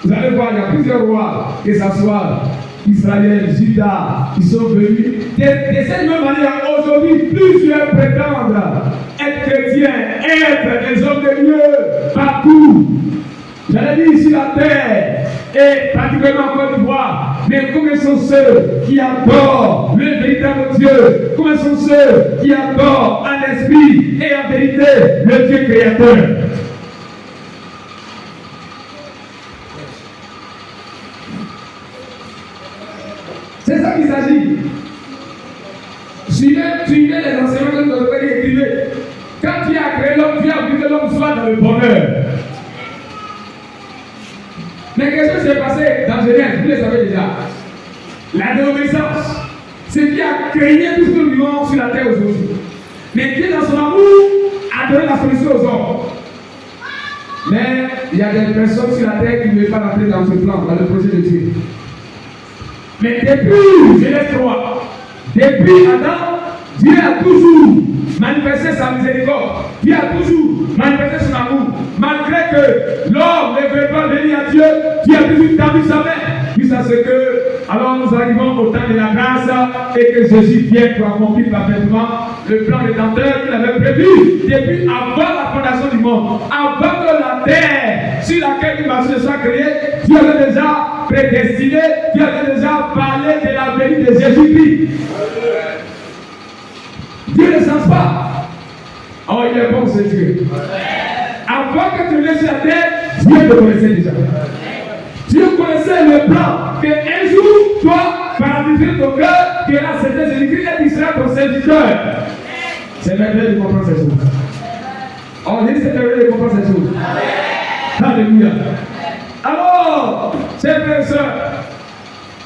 Vous allez voir, il y a plusieurs rois, que ce soit Israël, Juda, qui sont venus. De cette même manière, aujourd'hui, plusieurs prétendent être chrétiens, être des hommes de Dieu partout. J'allais dire ici la terre, et particulièrement en Côte d'Ivoire. Mais combien sont ceux qui adorent le véritable Dieu? Combien sont ceux qui adorent en esprit et en vérité le Dieu créateur? C'est ça qu'il s'agit. Suivez les enseignements que notre Père écrivait. Quand tu as créé l'homme, tu as voulu que l'homme soit dans le bonheur. Mais qu'est-ce qui s'est passé dans Genèse? Vous le savez déjà. La désobéissance. C'est qui a créé tout ce que nous vivons sur la terre aujourd'hui. Mais Dieu, dans son amour, a donné la solution aux hommes. Mais il y a des personnes sur la terre qui ne veulent pas rentrer dans ce plan, dans le projet de Dieu. Mais depuis Genèse 3, depuis Adam, Dieu a toujours manifesté sa miséricorde. Dieu a toujours manifesté son amour. Malgré que l'homme ne veut pas venir à Dieu, Dieu a toujours tendu sa main. Jusqu'à ce que, alors nous arrivons au temps de la grâce et que Jésus vienne pour accomplir parfaitement le plan rédempteur qu'il avait prévu depuis avant la fondation du monde. Avant que la terre sur laquelle il va se soit créé, Dieu avait déjà prédestiné, Dieu avait déjà parlé de la venue de Jésus-Christ. Dieu ne change pas. Oh, il est bon ce Dieu. Avant que tu laisses la terre, Dieu te connaissait déjà. Dieu connaissait le plan qu'un jour, toi, par la vérité de ton cœur, que là c'était Jésus-Christ et tu seras ton serviteur. C'est merveilleux de comprendre ces choses. On dit que c'est merveilleux de comprendre ces choses. Alléluia. Alors, chers frères et sœurs,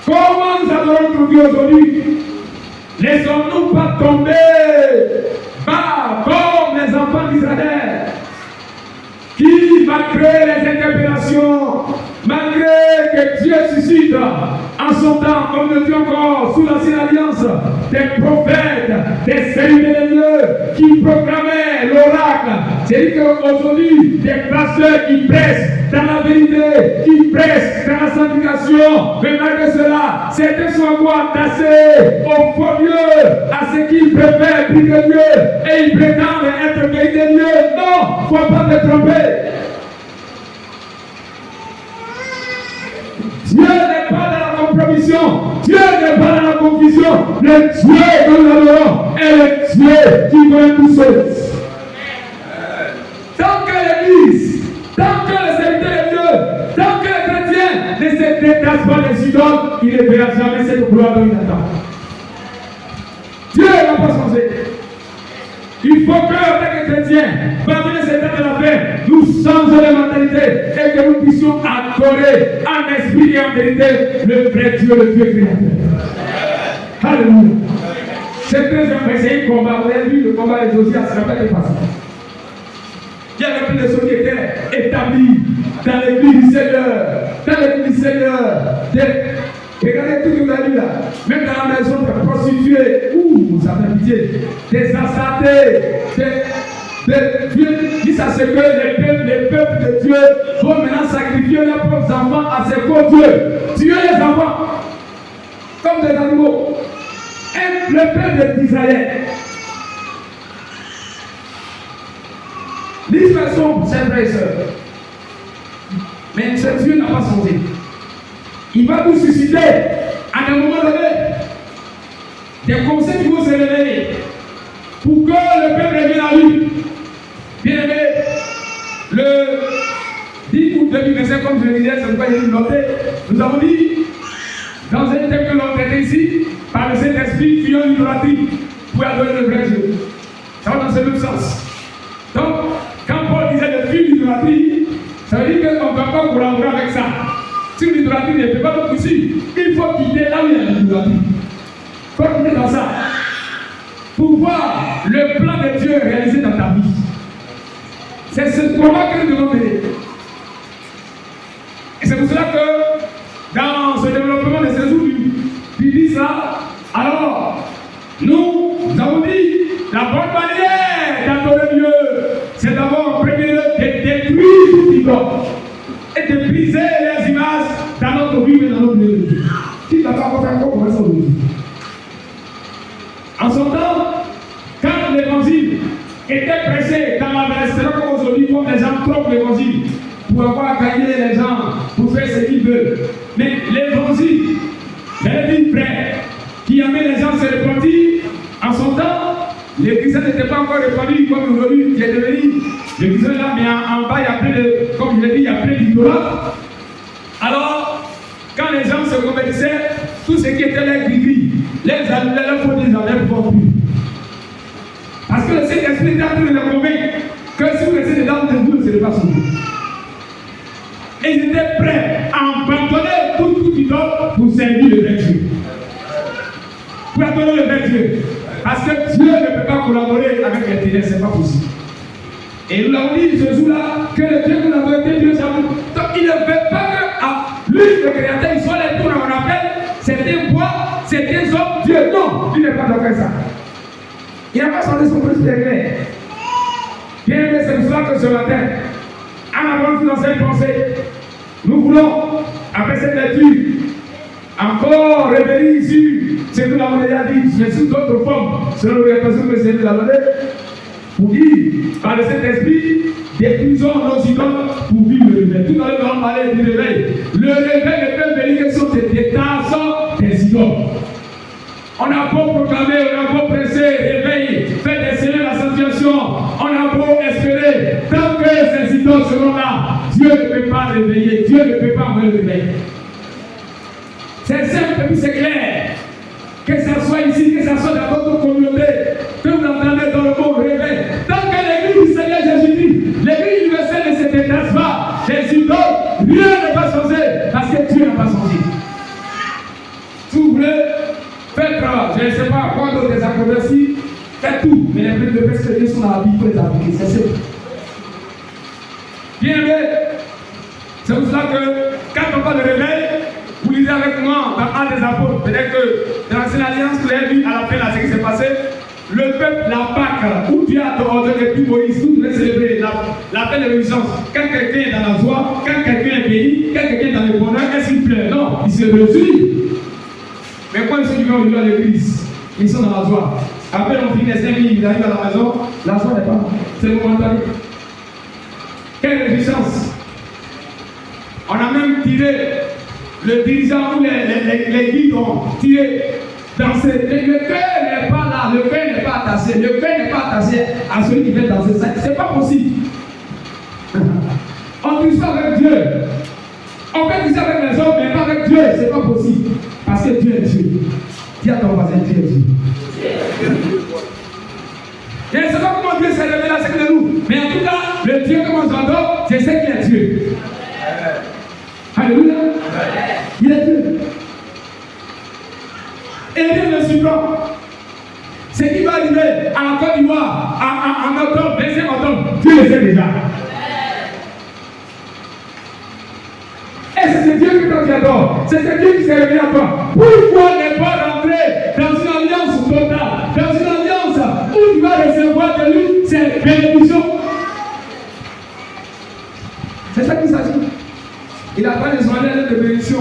comment nous adorons notre Dieu aujourd'hui? Laissons-nous pas tomber bas comme les enfants d'Israël qui, malgré les interpellations, malgré que Dieu suscite en son temps, comme le dit encore sous l'ancienne alliance, des prophètes, des serviteurs de Dieu qui proclamaient l'oracle. C'est dit qu'aujourd'hui, des pasteurs qui pressent dans la vérité, qui pressent dans la sanctification, mais malgré cela, certains sont encore attachés au faux Dieu, à ce qu'ils préfèrent plus que Dieu, et ils prétendent être vérité de Dieu. Non, il ne faut pas te tromper. Dieu n'est pas dans la compromission, Dieu n'est pas dans la confusion. Le Dieu que nous adorons est le Dieu qui connaît toutes choses. Tant que l'Église, tant que les serviteurs de Dieu, tant que les chrétiens ne se détachent pas des idoles, il ne verra jamais cette gloire dont il attend. Dieu n'a pas changé. Il faut que, avec les chrétiens, parmi ces temps de la fin, nous changeons de mentalité et que nous puissions accorder en esprit et en vérité le vrai Dieu, le Dieu créateur. Alléluia. C'est très important. C'est un combat. Vous avez vu le combat de Josias, ça n'a pas été facile. Il y avait plus de choses qui étaient établies dans l'église du Seigneur. Dans l'église du Seigneur. Regardez tout ce que vous avez vu là. Même dans la maison des prostituées, ça fait pitié. Des assassins, Dieu dit à ce que les peuples de Dieu vont maintenant sacrifier leurs propres enfants à ces faux dieux. Tuer les enfants comme des animaux. Et le peuple d'Israël. L'histoire sombre, c'est vrai, sœur. Mais ce Dieu n'a pas changé. Il va vous susciter à un moment donné des conseils qui vont se révéler pour que le peuple revienne à lui. Bien aimé, versets, comme je le disais, c'est pourquoi j'ai noté. Nous avons dit, dans un thème que l'on traite ici, par le Saint-Esprit, fuyant l'idolâtrie, pour adorer le vrai Dieu. Ça va dans ce même sens. Donc, quand Paul disait de fuir l'idolâtrie, ça veut dire qu'on ne va pas collaborer avec ça. Si l'idolâtrie ne peut pas nous poursuivre, il faut quitter là où il y a l'idolâtrie. Il faut quitter dans ça. Pour voir le plan de Dieu réalisé dans ta vie. C'est ce combat que nous devons mener. Et c'est pour cela que dans ce développement de ces jours du 10 là, alors nous avons dit la bonne manière d'adorer Dieu, c'est d'abord en premier lieu de détruire tout idole et de briser les images dans notre vie et dans notre vie. Si tu n'as pas encore fait comment ça aujourd'hui? En son temps, quand l'évangile était pressé dans la veille, c'est pas comme aujourd'hui, comme les gens trompent l'évangile pour avoir gagné les gens, pour faire ce qu'ils veulent. Mais l'évangile, j'allais dire frère, qui amène les gens à se repentir, en son temps, les chrétiens n'étaient pas encore répandus comme aujourd'hui, qui est devenu. Les chrétiens là, mais en bas, il y a plein de, comme je l'ai dit, il y a plein d'idolâtres. Alors, quand les gens se convertissaient, tout ce qui était les gris-gris, les annulaient, leur faute, ils enlèvent pour plus. Parce que le Saint-Esprit est en train de les convaincre que si vous restez dedans de vous, ce n'est pas sauvé. Et ils étaient prêts à abandonner tout idole pour servir le vrai Dieu. Pour adorer le vrai Dieu. Parce que Dieu ne peut pas collaborer avec les ténèbres, ce n'est pas possible. Et nous l'avons dit ce jour-là, que le Dieu que nous avons été Dieu, donc il ne veut pas que lui, le Créateur, il soit les tours, on appelle, c'était bois, c'était hommes, Dieu. Non, il n'est pas d'accord avec ça. Il n'a pas changé son principe clair. Bien aimé, c'est pour cela que ce matin, en avançant dans cette pensée, nous voulons, après cette lecture, encore révéler ici ce que nous avons déjà dit, mais sous d'autres formes, selon l'orientation que c'est nous avons donné, pour dire, par le Saint-Esprit, détruisons nos idoles pour vivre le réveil. Tout à l'heure, nous allons parler du réveil. Le réveil ne peut venir que sur des détails des idoles. On a beau proclamer, on a beau presser, réveiller, faire des signes d'ascension, on a beau espérer, tant que ces idoles seront là, Dieu ne peut pas réveiller, Dieu ne peut pas me réveiller. C'est simple et puis c'est clair. Que ça soit ici, que ça soit dans votre communauté, que vous entendez dans le mot réveil. Tant que l'église du Seigneur Jésus-Christ, l'église universelle ne se détache pas, les idoles, rien ne va changer, parce que Dieu n'a pas changé. Si vous voulez, faites, je ne sais pas, prendre des acrobaties, faites tout, mais les prises de persécution sont dans la Bible pour les appliquer, c'est simple. Bien aimé, c'est pour cela que quand on parle de réveil, vous lisez avec moi dans un des apôtres, peut-être que dans l'ancienne alliance, vous l'avez vu à la fin, là, ce qui s'est passé, le peuple, la Pâque, où Dieu a ordonné depuis Moïse, tout devait célébrer la paix de l'obéissance. Quand quelqu'un est dans la joie, quand quelqu'un est béni, quand quelqu'un est dans le bonheur, est-ce qu'il plaît? Non, il se réjouit. Mais quand ils sont venus aujourd'hui à l'église, ils sont dans la joie. Après, on finit les 5 minutes, ils arrivent à la maison, la joie n'est pas. C'est momentané. Quelle réjouissance! On a même tiré le dirigeant ou les guides ont tiré danser. Le cœur n'est pas là, le cœur n'est pas attaché. Le cœur n'est pas attaché à celui qui fait danser. Ce n'est pas possible. On touche pas avec Dieu. On peut toucher avec les hommes, mais pas avec Dieu. Ce n'est pas possible. Parce que Dieu est Dieu. Dis à ton voisin, Dieu est Dieu. Je ne sais pas comment Dieu s'est révélé à chacun de nous. Mais en tout cas, le Dieu que moi j'adore, je sais qu'il est Dieu. Alléluia. Il est Dieu. Et Dieu le surprend. Ce qui va arriver à la Côte d'Ivoire en octobre, 25 octobre, Dieu le sait déjà. Et c'est ce Dieu que toi tu adores. C'est ce Dieu qui s'est révélé à toi. Pourquoi ne pas rentrer dans une alliance totale, dans une alliance où tu vas recevoir de lui ces bénédictions? C'est ça qu'il s'agit. Il n'a pas demandé à de bénédiction.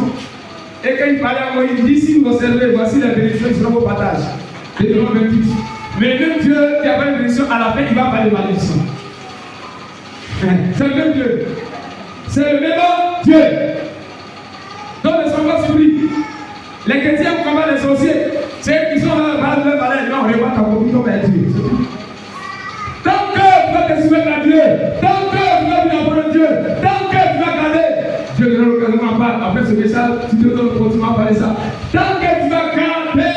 Et quand il parlait à moi, il dit si vous observez, voici la bénédiction qui sera vos partages. Deutéronome 28. Mais même Dieu qui a pas une bénédiction, à la fin, il va parler de malédiction. C'est le même Dieu. C'est le même Dieu. Donc ne soyez pas surpris. Les chrétiens combattent les sorciers. C'est eux qui sont là, dans le palais. Non, regarde ta copie, comme elle Dieu. Tant que tu vas te soumettre à Dieu, tant que tu vas venir pour Dieu, tant que tu vas garder tu dois continuer à parler ça. Tant que tu vas garder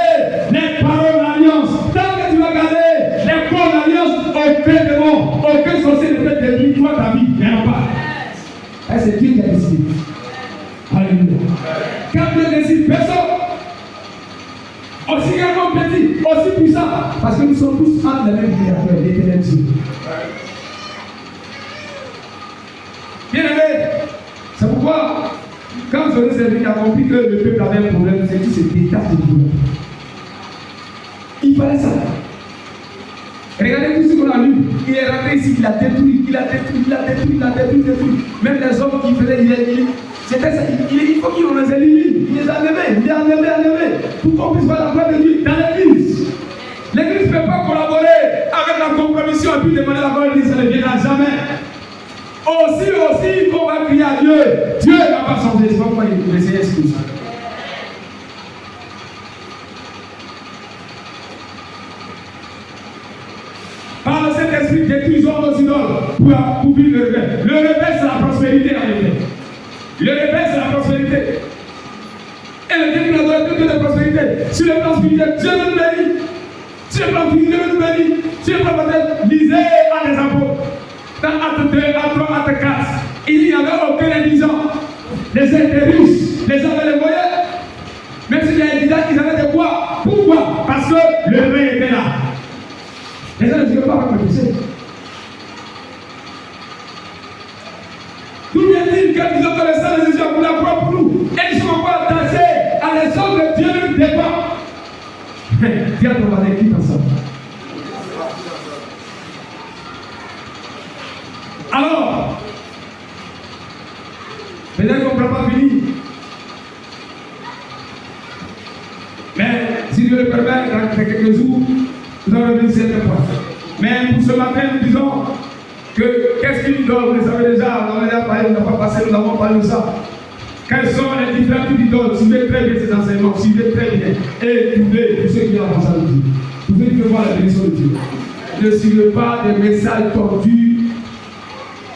les paroles d'alliance, tant que tu vas garder les paroles d'alliance, aucun démon, aucun sorcier ne peut détruire toi ta vie. Il n'y en a pas. Et c'est Dieu qui a décidé. Alléluia. Quand Dieu décide, personne, aussi grand petit, aussi puissant, parce que nous sommes tous entre les mêmes créateurs, l'éternel Dieu. Bien aimé, c'est pourquoi, quand Jonas est venu, il a compris que le peuple avait un problème, c'est qu'il se détache de Dieu. Il fallait ça. Regardez tout ce qu'on a lu. Il est rentré ici, il a détruit. Même les hommes qui faisaient, c'était ça. Il faut qu'ils les éliminent. Il les a enlevés. Pour qu'on puisse voir la gloire de Dieu dans l'église. L'église ne peut pas collaborer avec la compromission et puis demander la gloire de Dieu, ça ne viendra jamais. Aussi, qu'on va crier à Dieu, Dieu ne va pas changer. C'est pas pourquoi il essayait ce que ça. Par le Saint-Esprit, détruisons nos idoles pour vivre le réveil. Le réveil, c'est la prospérité en effet. Le réveil, c'est la prospérité. Et le Dieu qui nous a donné de prospérité. Sur le plan spirituel, Dieu nous bénit. Sur le plan physique, Dieu nous bénit. Sur le plan matériel, lisez à les apôtres. Dans Acte 2, Acte 3, Acte 4, il n'y avait aucun indigent. Les uns étaient riches, les uns avaient les moyens. Même s'il y a des indigents, ils avaient des poids. Pourquoi? Parce que le réveil était là. Les gens ne disaient pas avec le péché. D'où vient-il que nous connaissons les gens pour la croix pour nous? Et ils sont encore attachés à les hommes que Dieu nous dépend. Dieu va les quitter ensemble. Alors, peut-être qu'on ne peut pas finir. Mais si Dieu le permet, dans quelques jours, nous allons revenir sur cette point. Mais pour ce matin, nous disons que qu'est-ce qu'il donne? Vous le savez déjà, on a déjà parlé, on n'a pas passé, nous avons parlé de ça. Quels sont les différents types d'idoles? Suivez très bien ces enseignements, suivez très bien. Et écoutez, tous ceux qui ont pensé à nous dire. Vous pouvez voir la bénédiction de Dieu. Ne suivez pas des messages tordus.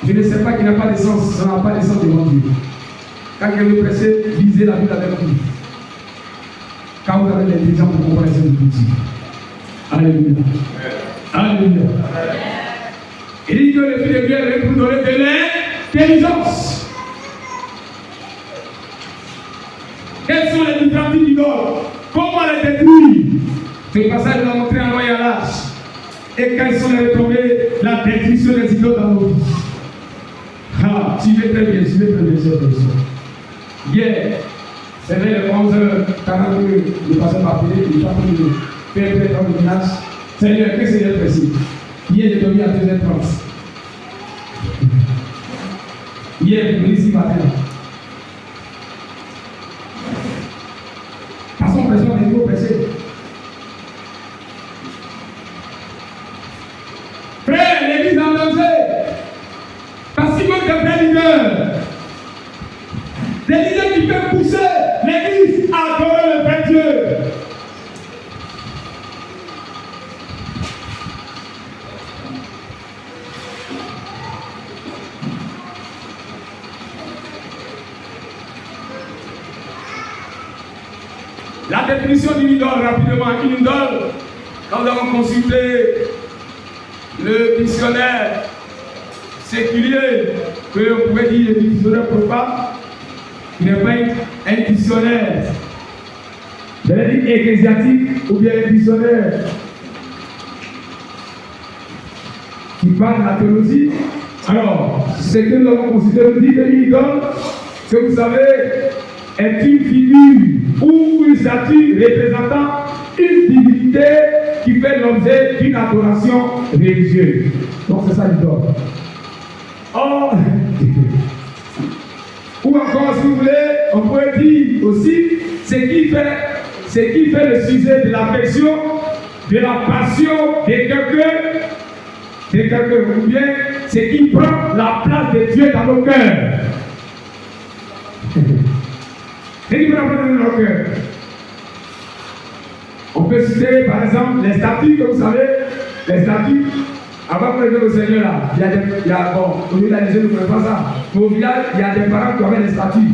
Je ne sais pas qu'il n'a pas de sens, ça n'a pas de sens devant Dieu. Quand il veut presser, lisez la Bible avec vous. Quand vous avez l'intelligence pour comprendre les outils. Alléluia. Alléluia. Il dit que le Fils de Dieu est pour donner de l'intelligence. Quels sont les différents types d'idoles? Comment les détruire? Ce passage nous a montré en long et en large. Et quelles sont les retombées? La destruction des idoles dans nos vies. Ah, suivez très bien, chers frères. Hier, c'est vrai, le 11h42, le pasteur m'a appelé, il a pris le père dans le village. Seigneur, qu'est-ce que c'est précis? Hier, j'ai dormi à 2h30. Hier, je me dis matin. Passons pression des nouveaux pressés. Frère, l'église est en danger. Parce qu'il manque de vrais leaders. Des leaders qui peuvent pousser l'église à adorer le vrai Dieu. La définition d'une idole, rapidement, une idole, quand nous avons consulté le dictionnaire séculier, que l'on pouvait dire le dictionnaire profane, qui n'est pas un dictionnaire de la ligne ecclésiastique ou bien un dictionnaire qui parle de la théologie. Alors, ce que nous avons considéré dit que l'idole, que vous savez, est une figure ou une statue représentant une divinité qui fait l'objet d'une adoration religieuse. Donc c'est ça l'idole. Or, ou encore si vous voulez, on pourrait dire aussi ce qui fait le sujet de l'affection, de la passion de quelqu'un, ou bien ce qui prend la place de Dieu dans nos cœurs. Ce qui prend la place de nos cœurs. On peut citer par exemple les statues, comme vous savez, les statues. Avant que le Seigneur là, il y a bon, au village, les jeunes ne connaissent pas ça. Mais au village, il y a des parents qui avaient des statues.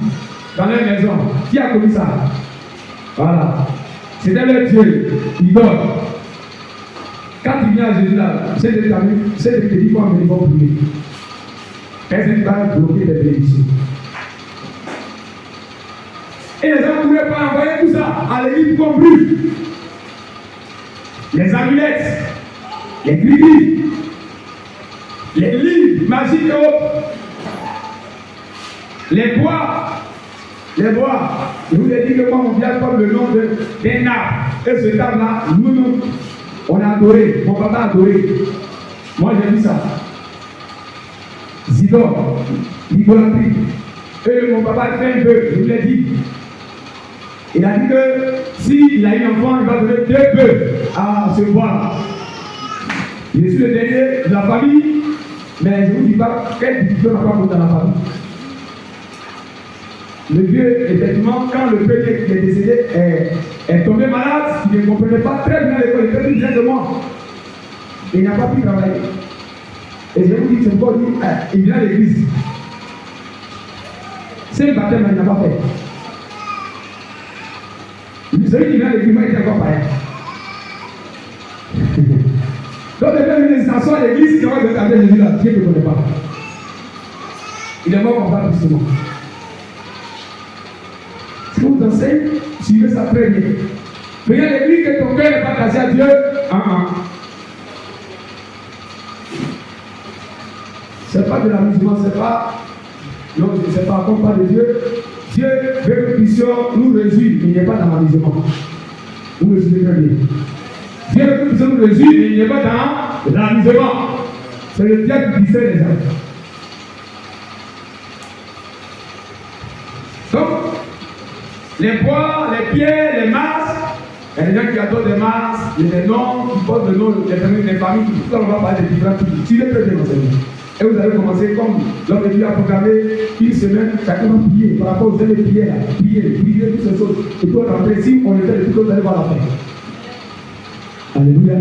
dans leur maison. Qui a connu ça? Voilà. C'était leur Dieu, idole. Quand il vient à Jésus là, c'est de te dire quoi, mais ils vont prier. Qu'est-ce qui va bloquer les bénédictions? Et les gens ne pouvaient pas envoyer tout ça à l'église compris. Les amulettes, les gris, les livres magiques et autres, les bois. Je vous ai dit que moi, on vient comme le nom d'un arbre. Et ce arbre-là, nous, on a adoré. Mon papa a adoré. Moi, j'ai vu ça. Zidore, l'idolâtrie. Et mon papa a fait un peu, je vous l'ai dit. Il a dit que s'il a un enfant, il va donner 2 bœufs à ce bois. Je suis le dernier de la famille, mais je ne vous dis pas quelle difficulté on n'a pas dans la famille. Le vieux, effectivement, quand le petit qui est décédé est tombé malade, il ne comprenait pas très bien l'école, il était plus bien que moi. Et il n'a pas pu travailler. Et je vous dis, c'est pourquoi il vient à l'église. C'est le baptême, il n'a pas fait. Celui qui vient à l'église, il était encore pareil. Donc, il y a une législation à l'église qui va regarder Jésus là, Dieu ne connaît pas. Il est mort comme ça, justement. Si vous enseigne, suivez ça très bien. Mais il y a l'église que ton cœur n'est pas cassé à Dieu. C'est pas de l'amusement, c'est pas. Non, c'est pas comme pas de Dieu. Dieu veut que nous puissions nous réjouir, mais il n'est pas dans l'amusement. Vous me suivez très bien. Dieu veut que nous puissions nous réjouir, mais il n'est pas dans l'amusement. C'est le diable qui fait les hommes. Donc, les bois, les pierres, les masques, il y a des gens qui adorent des masques, il y a des noms qui portent le nom, des familles, tout ça, on va parler de différents types. Si les peuples d'enseignement. Et vous allez commencer comme l'homme de Dieu a programmé une semaine, chacun va prier par rapport aux ailes de prière, prier, toutes ces choses. Et puis on rentre ici, on le fait, et tout, vous allez voir la fin. Alléluia.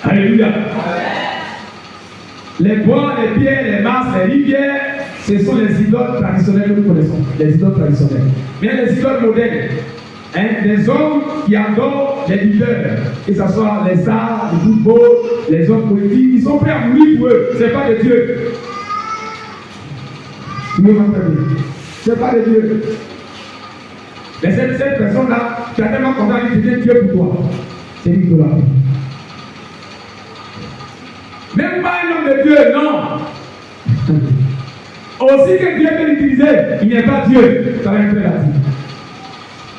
Alléluia. Les bois, les pierres, les masses, les rivières, ce sont les idoles traditionnelles que nous connaissons. Les idoles traditionnelles. Mais les idoles modernes, des hommes qui adorent les leaders, que ce soit les stars, les football, les hommes politiques, ils sont prêts à mourir pour eux. Ce n'est pas de Dieu. Tu me comprends bien. Ce n'est pas de Dieu. Mais cette personne-là, tu as tellement content de dire Dieu pour toi. C'est l'idolâtrie. Même pas un homme de Dieu, non. Aussi que Dieu peut l'utiliser, il n'est pas Dieu. Ça va être relatif.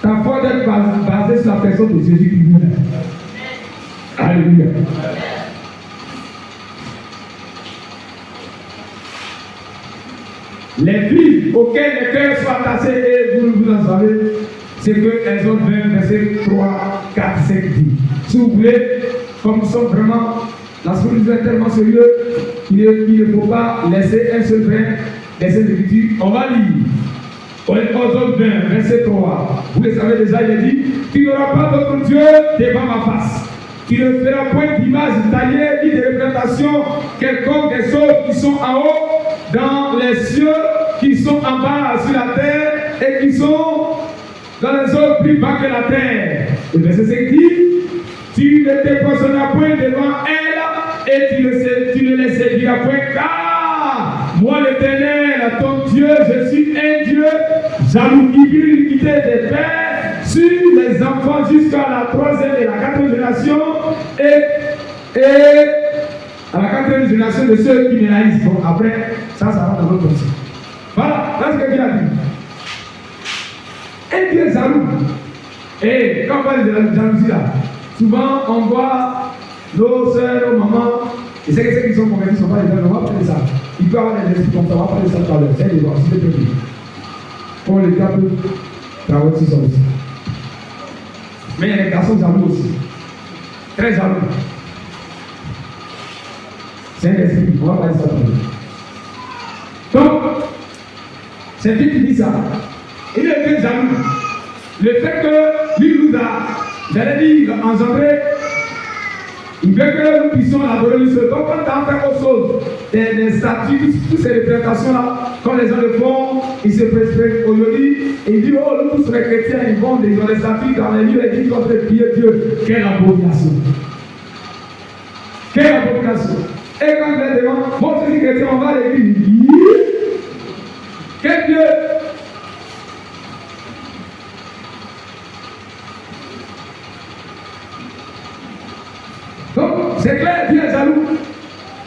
Ta foi doit être basée sur la personne de Jésus qui vient. Alléluia. Les filles auxquelles les cœurs sont attachés, et vous en savez, c'est qu'elles ont 20 versets 3, 4, 5, 10. Si vous voulez, comme nous sommes vraiment, la scripture est tellement sérieux, il ne faut pas laisser un seul vin des Écritures. On va lire. Aux 20, verset 3. Vous le savez déjà, il est dit, tu n'auras pas d'autre Dieu devant ma face. Tu ne feras point d'image taillée ni de représentation quelconque des choses qui sont en haut, dans les cieux, qui sont en bas sur la terre et qui sont dans les eaux plus bas que la terre. Le verset 5 dit, tu ne te poseras point devant elle et tu ne les serviras point, car moi l'Éternel, ton Dieu, je suis un Dieu jaloux, qui veut l'iniquité des pères sur les enfants jusqu'à la 3e et la 4e génération et à la 4e génération de ceux qui me haïssent. Bon, après, ça va dans l'autre sens. Voilà, là ce que Dieu a dit. Un Dieu jaloux. Et quand on parle de la jalousie là, souvent on voit nos soeurs, nos mamans, et c'est que ceux qui sont convertis ne sont pas les gens, on va parler de ça. Il peut y avoir des esprits comme ça, on va parler de ça tout à l'heure. C'est des voir, c'est des prévenus. Pour les gars peut traverser ça aussi. Mais il y a des garçons jaloux aussi. Très jaloux. C'est un esprit, on va parler de ça tout à l'heure. Donc, c'est Dieu qui dit ça. Il est très jaloux. Le fait que lui nous a, j'allais dire, engendré, il veut que nous puissions adorer lui seul. Donc, quand on fait autre chose, des statues, toutes ces représentations-là, quand les gens le font, ils se présentent aujourd'hui, les chrétiens, ils vont des statues dans les lieux et disent contre Dieu. Quelle abomination! Quelle abomination! Et quand vous êtes devant, bon, c'est les chrétiens, on va à l'église. Quel Dieu! Donc, c'est clair, Dieu est jaloux.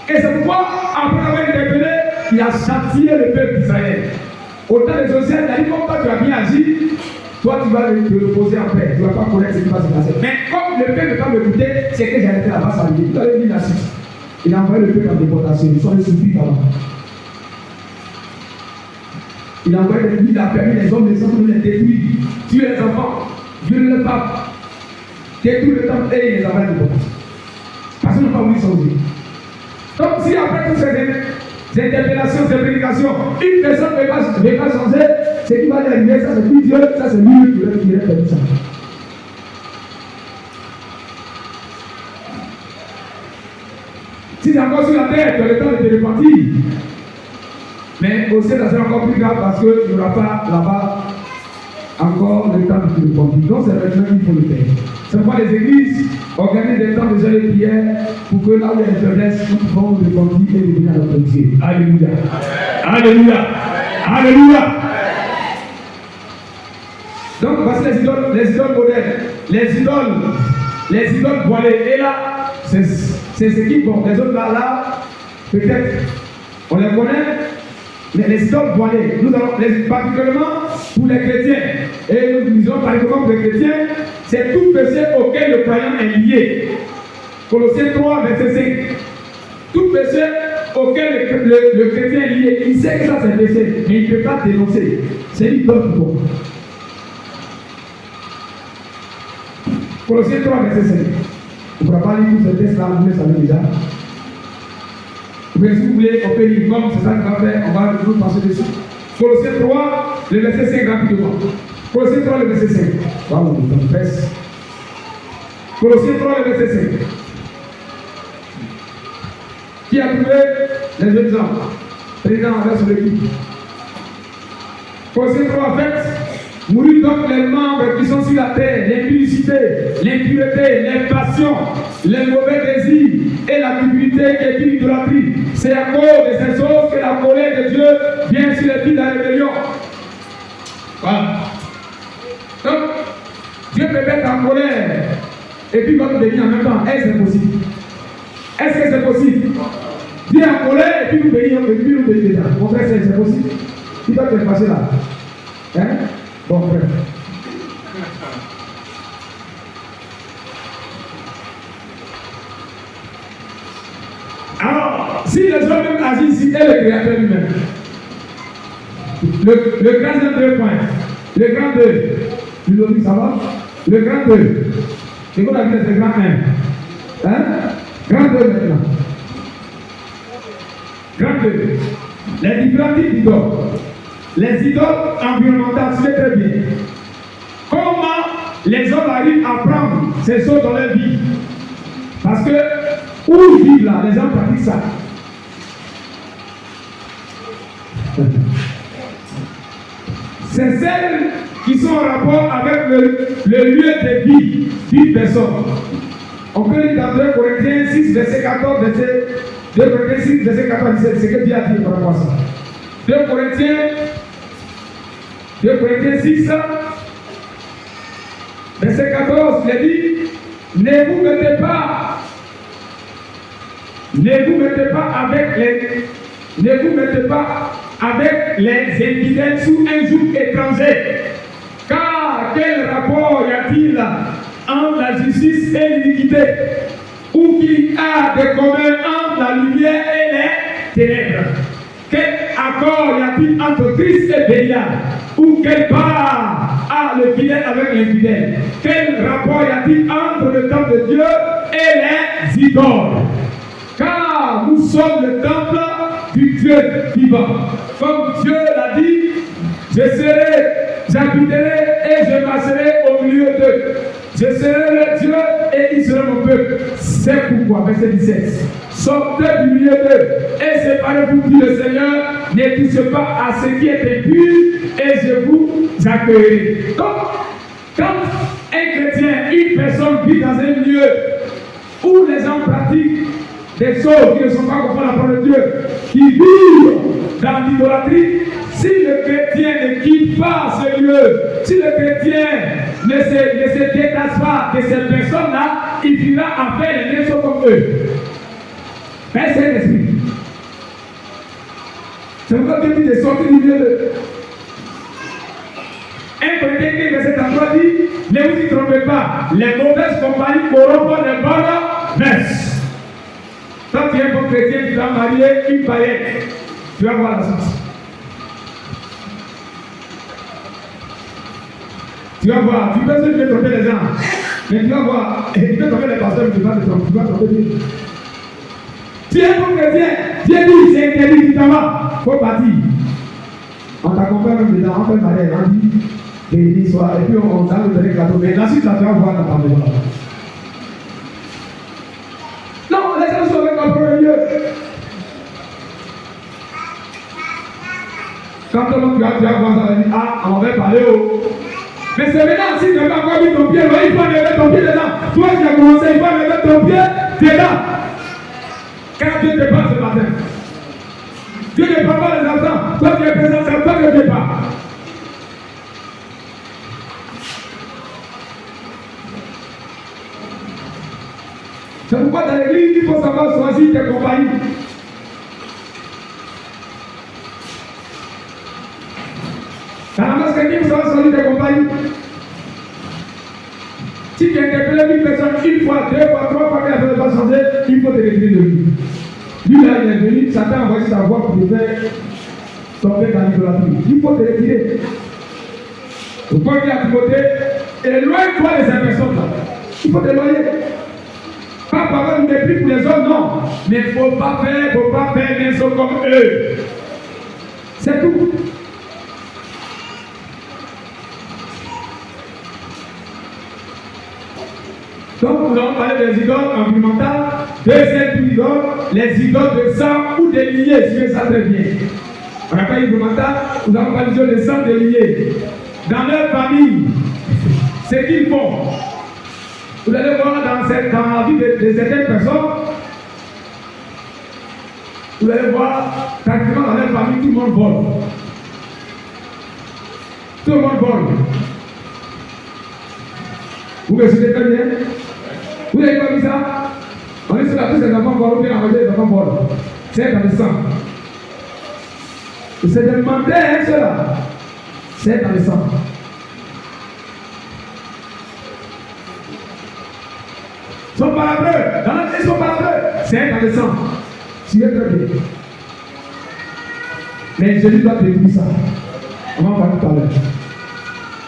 Et c'est pourquoi, après avoir interpellé, il a châtié le peuple d'Israël. Au temps des Josias, il a dit, comme toi tu as bien agi, toi tu vas te reposer en paix. Tu ne vas pas connaître ce qui va se passer. Mais comme le peuple ne peut pas m'écouter, c'est que j'ai arrêté là-bas, ça veut dire. Vous avez dit la suite. Il a envoyé le peuple en déportation. Ils sont les souffris là-bas. Il a envoyé des il a permis les hommes, les enfants de les détruire. Tuer les enfants, violer les femmes, détruire le temple et les envoyer en déportation. Parce qu'ils n'ont pas voulu changer. Donc, si après toutes ces interpellations, ces prédications, une personne ne veut pas changer, c'est qui va y arriver, ça c'est plus Dieu, ça c'est lui qui va faire ça. Si c'est encore sur la terre, tu as le temps de te repentir. Mais au ciel, ça sera encore plus grave parce qu'il n'y aura pas là-bas encore le temps de te repentir. Donc, c'est maintenant qu'il faut le faire. C'est pourquoi les églises organisent des temps de jeûne et prière pour que là où il y a des faiblesses, nous pouvons nous repentir et revenir à notre Dieu. Alléluia. Alléluia. Alléluia. Donc, voici les idoles modernes, les idoles voilées. Et là, c'est ce qui, bon, les autres là, peut-être, on les connaît, mais les idoles voilées, nous allons, particulièrement pour les chrétiens, et nous disons particulièrement pour les chrétiens, c'est tout péché auquel le croyant est lié. Colossiens 3, verset 5. Tout péché auquel le chrétien est lié, il sait que ça c'est péché, mais il ne peut pas dénoncer. C'est l'idole pour toi. Colossiens 3, verset 5. On ne pourra pas lire tous ces textes-là, vous le savez déjà. Mais si vous voulez, on peut lire comme c'est ça qu'on va faire, on va nous passer dessus. Colossiens 3, le verset 5 rapidement. Colossiens 3, le verset 5. Waouh, on presse. Colossiens 3, le verset 5. Qui a trouvé les exemples? Président avec son équipe. Colossiens 3, fait, mourir donc les membres qui sont sur la terre, l'impudicité, l'impureté, les passions, les mauvais désirs et la cupidité qui est une idolâtrie. C'est à cause de ces choses que la colère de Dieu vient sur les filles de la rébellion. Voilà. Donc, Dieu peut mettre en colère et puis va nous bénir en même temps. Est-ce que c'est possible? Est-ce que c'est possible? Dieu est en colère et puis nous bénir déjà. Mon frère, c'est possible? Qui va te passer là? Hein? Bon, frère. Alors, si les hommes agissent ici, est le créateur lui-même. Le grand 2 points. Le grand 2. Tu nous dis ça va? Le grand 2. C'est quoi la vitesse? Le grand 1. Hein? Grand 2 maintenant. Grand 2. Les différents types d'idoles. Les idoles environnementales, c'est très bien. Comment les hommes arrivent à prendre ces choses dans leur vie? Parce que où ils vivent là, les gens pratiquent ça. C'est celles qui sont en rapport avec le lieu de vie d'une personne. On peut lire dans 2 Corinthiens 6, verset 14, 2 Corinthiens 6, verset 14, c'est ce que Dieu a dit par rapport à ça. 2 Corinthiens 6, verset 14, il a dit, ne vous mettez pas avec les infidèles sous un joug étranger. Car quel rapport y a-t-il entre la justice et l'iniquité? Ou qu'il a de commun entre la lumière et les ténèbres? Quel accord y a-t-il entre Christ et Bélial? Ou quelle part a le fidèle avec l'infidèle? Quel rapport y a-t-il entre le temple de Dieu et les idoles? Car nous sommes le temple du Dieu vivant. Comme Dieu l'a dit, j'habiterai et je marcherai au milieu d'eux. Je serai le Dieu et ils seront mon peuple. C'est pourquoi, verset 17. Sortez du milieu d'eux et séparez-vous, dit le Seigneur. Ne touchez pas à ce qui est impur et je vous accueillerai. Quand un chrétien, une personne vit dans un lieu où les gens pratiquent des choses qui ne sont pas conformes à la parole de Dieu, qui vivent dans l'idolâtrie, si le chrétien ne quitte pas ce lieu, si le chrétien ne se détache pas de ces personnes-là, il finira à faire les mêmes choses comme eux. Mais c'est l'esprit. C'est pourquoi Dieu dit de sortir du milieu de. 1 Corinthiens 15, verset 33 dit, ne vous y trompez pas, les mauvaises compagnies corrompent les bonnes mœurs. Quand tu es un bon chrétien, tu vas marier une païenne, tu vas voir la suite. Tu vas voir, tu peux se tromper les gens, mais tu vas voir, tu peux tromper les pasteurs, tu vas tromper Dieu. Tu es un bon chrétien, Dieu dit, c'est interdit, tu t'en vas, il faut partir. On t'accompagne même dedans, on fait mariage, on dit, béni soit, et puis on s'en donne le gâteau, mais la suite, là, tu vas voir dans ta maison. Non, les gens sont avec un premier lieu. Quand tu vas voir ça, ah, on va parler au. Mais c'est maintenant, si tu n'as pas encore mis ton pied, il faut enlever ton pied dedans. Toi qui as commencé, il faut enlever ton pied dedans. Car Dieu te parle ce matin. Dieu ne parle pas les enfants. Toi qui es présent, c'est toi que Dieu parle. C'est pourquoi dans l'église, il faut savoir choisir tes compagnies. Dans la masse chrétienne, il faut savoir choisir tes compagnies. Si tu interpelles une personne une fois, deux fois, trois fois, qu'elle ne veut pas changer, il faut te retirer de lui. Lui, là, il est venu, Satan a envoyé sa voix pour te faire tomber dans l'idolâtrie. Il faut te retirer. Pourquoi il y a Timothée, éloigne-toi de ces personnes-là. Il faut t'éloigner. Pas pour avoir une mépris pour les autres, non. Mais il ne faut pas faire des choses comme eux. C'est tout. Donc, nous allons parler des idoles environnementales. Deuxième idole, les idoles de sang ou des liés, si ça très bien. On n'a pas environnemental, nous allons parler de sang des liés. Dans leur famille, ce qu'ils font. Vous allez voir dans la vie de certaines personnes, vous allez voir pratiquement dans leur famille, tout le monde vole. Tout le monde vole. Vous me suivez très bien? Vous n'avez pas vu ça? On est sur la piste des enfants volent, bien envoyer les enfants volent. C'est dans le sang. Et c'est demandé à cela. C'est dans le sang. Ils sont palabreux. Dans la vie, ils sont palabreux. C'est dans le sang. Suivez très bien. Mais Jésus doit te dire ça. On va en parler tout à l'heure.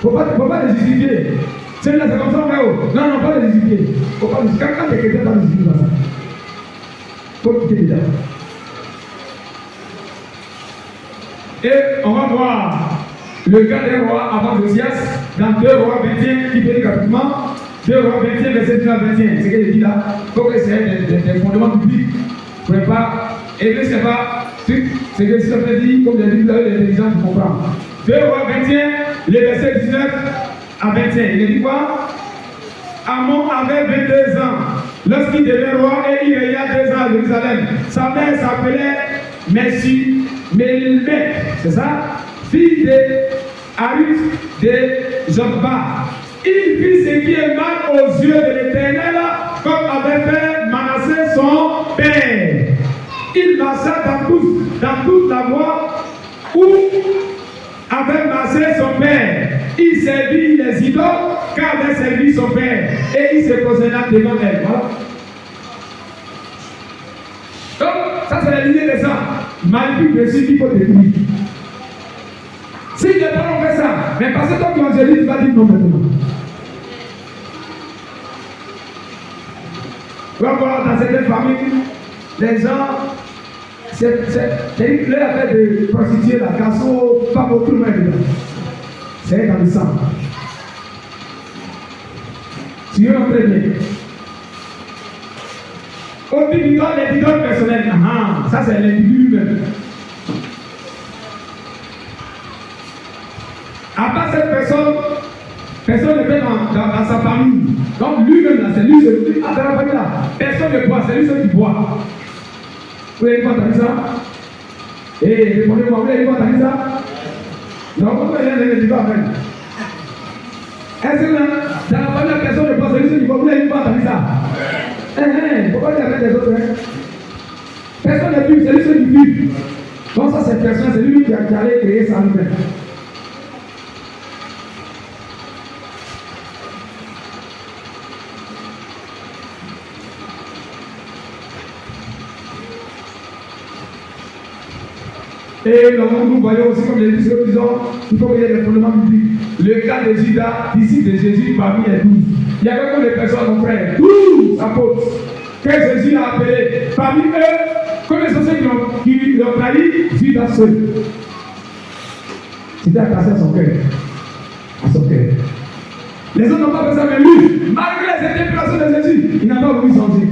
Il ne faut pas les justifier. Celui-là, c'est comme ça, on va où? Non, pas les justifier. Il ne faut pas les justifier. Quand quelqu'un va les justifier dans ça, il faut quitter déjà. Et on va voir le cas des rois avant Josias dans 2 Rois 21 qui peut dire rapidement. 2 Rois 21, verset 19 à 21. C'est ce qu'il dit là. Il faut que c'est des fondements publics. Vous ne pouvez pas. Et ne sais pas. C'est ce que ça dit, comme j'ai dit, vous avez l'intelligence pour comprendre. 2 Rois 21, les versets 19 à 21. Il dit quoi? Amon avait 22 ans lorsqu'il devint roi et il régna 2 ans à Jérusalem. Sa mère s'appelait Mélmec, c'est ça? Fille de Harut de Jokba. Il fit ce qui est mal aux yeux de l'Éternel, comme avait fait Manassé son père. Il marcha dans toute la voie où avait marché son père. Il servit les idoles qu'avait servi son père. Et il se positionna devant elle. Voilà. Donc, ça c'est la lignée des gens. Malgré de ceux qu'il faut détruire. Si les parents ont fait ça, mais parce que toi qui as dit, tu vas dire non maintenant. Tu vas voir dans certaines familles, les gens, c'est leur affaire de prostituer la casso, pas beaucoup de monde. C'est dans le sang. Suivez très bien. Au-dessus du doigt, les idoles personnelles. Ah, ça c'est l'individu lui-même. À part cette personne ne fait dans sa famille. Donc lui-même là, c'est lui seul. Ah, dans la famille là, personne ne boit, c'est lui seul qui boit. Vous avez entendu ça? Eh, répondez-moi, vous avez entendu ça? Non, vous avez dit pas même. Est-ce que dans la famille la personne ne boit, c'est lui seul qui boit? Vous avez entendu ça? Pourquoi il y avait des autres? Personne ne fume, c'est lui seul qui fume. Donc ça c'est personne, c'est lui qui allait créer ça lui-même. Et nous voyons aussi, comme les disciples disons, il faut qu'il y ait des fondements bibliques. Le cas de Judas, ici de Jésus parmi les 12. Il y avait comme des personnes, mon frère, 12 apôtres, que Jésus a appelés. Parmi eux, comme les sociétés qui l'ont trahi, Judas seul. C'était attaché à son cœur. À son cœur. Les autres n'ont pas fait ça, mais lui, malgré cette impulsion de Jésus, il n'a pas voulu changer.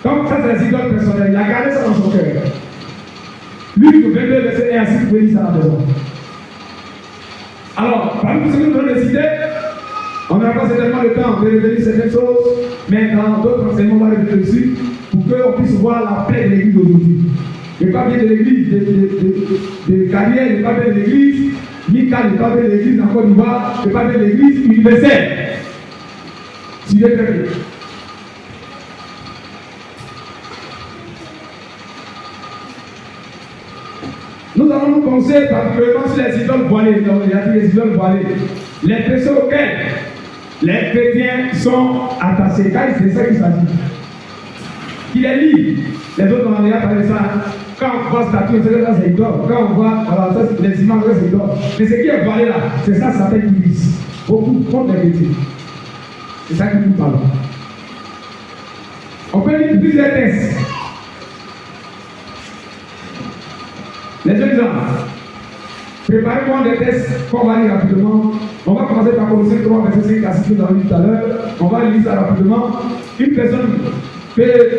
Donc, ça, c'est les idoles personnelles. Il a gardé ça dans son cœur. Luc 22, verset 1 à 6, vous pouvez lire ça à la maison. Alors, parmi tous ceux que nous allons citer, on n'a pas certainement le temps de revenir certaines choses, mais dans d'autres enseignements, on va revenir dessus pour qu'on puisse voir la paix de l'église d'aujourd'hui. Le pas bien de l'église de carrière, le pas bien de l'église, Mika, le pas bien de l'église en Côte d'Ivoire, le pas bien de l'église universelle. Suivez très bien. Nous allons nous penser particulièrement sur les idoles voilées. Donc, il y a dit les idoles voilées. Les personnes auxquelles les chrétiens sont attachés. Car c'est ça qu'il s'agit. Qu'il les lit. Les autres ont déjà parlé de ça. Quand on voit statue, c'est que ça c'est idole. Quand on voit alors, ça, les images, c'est idole. Mais ce qui est voilé là, c'est ça, ça s'appelle l'Église. Beaucoup contre les chrétiens. C'est ça que nous parlons. On peut lire plusieurs textes. Les jeunes gens, préparez-moi des tests qu'on va lire rapidement. On va commencer par Colossiens 3, verset 5 à 6 que nous avons lu tout à l'heure. On va lire ça rapidement. Une personne peut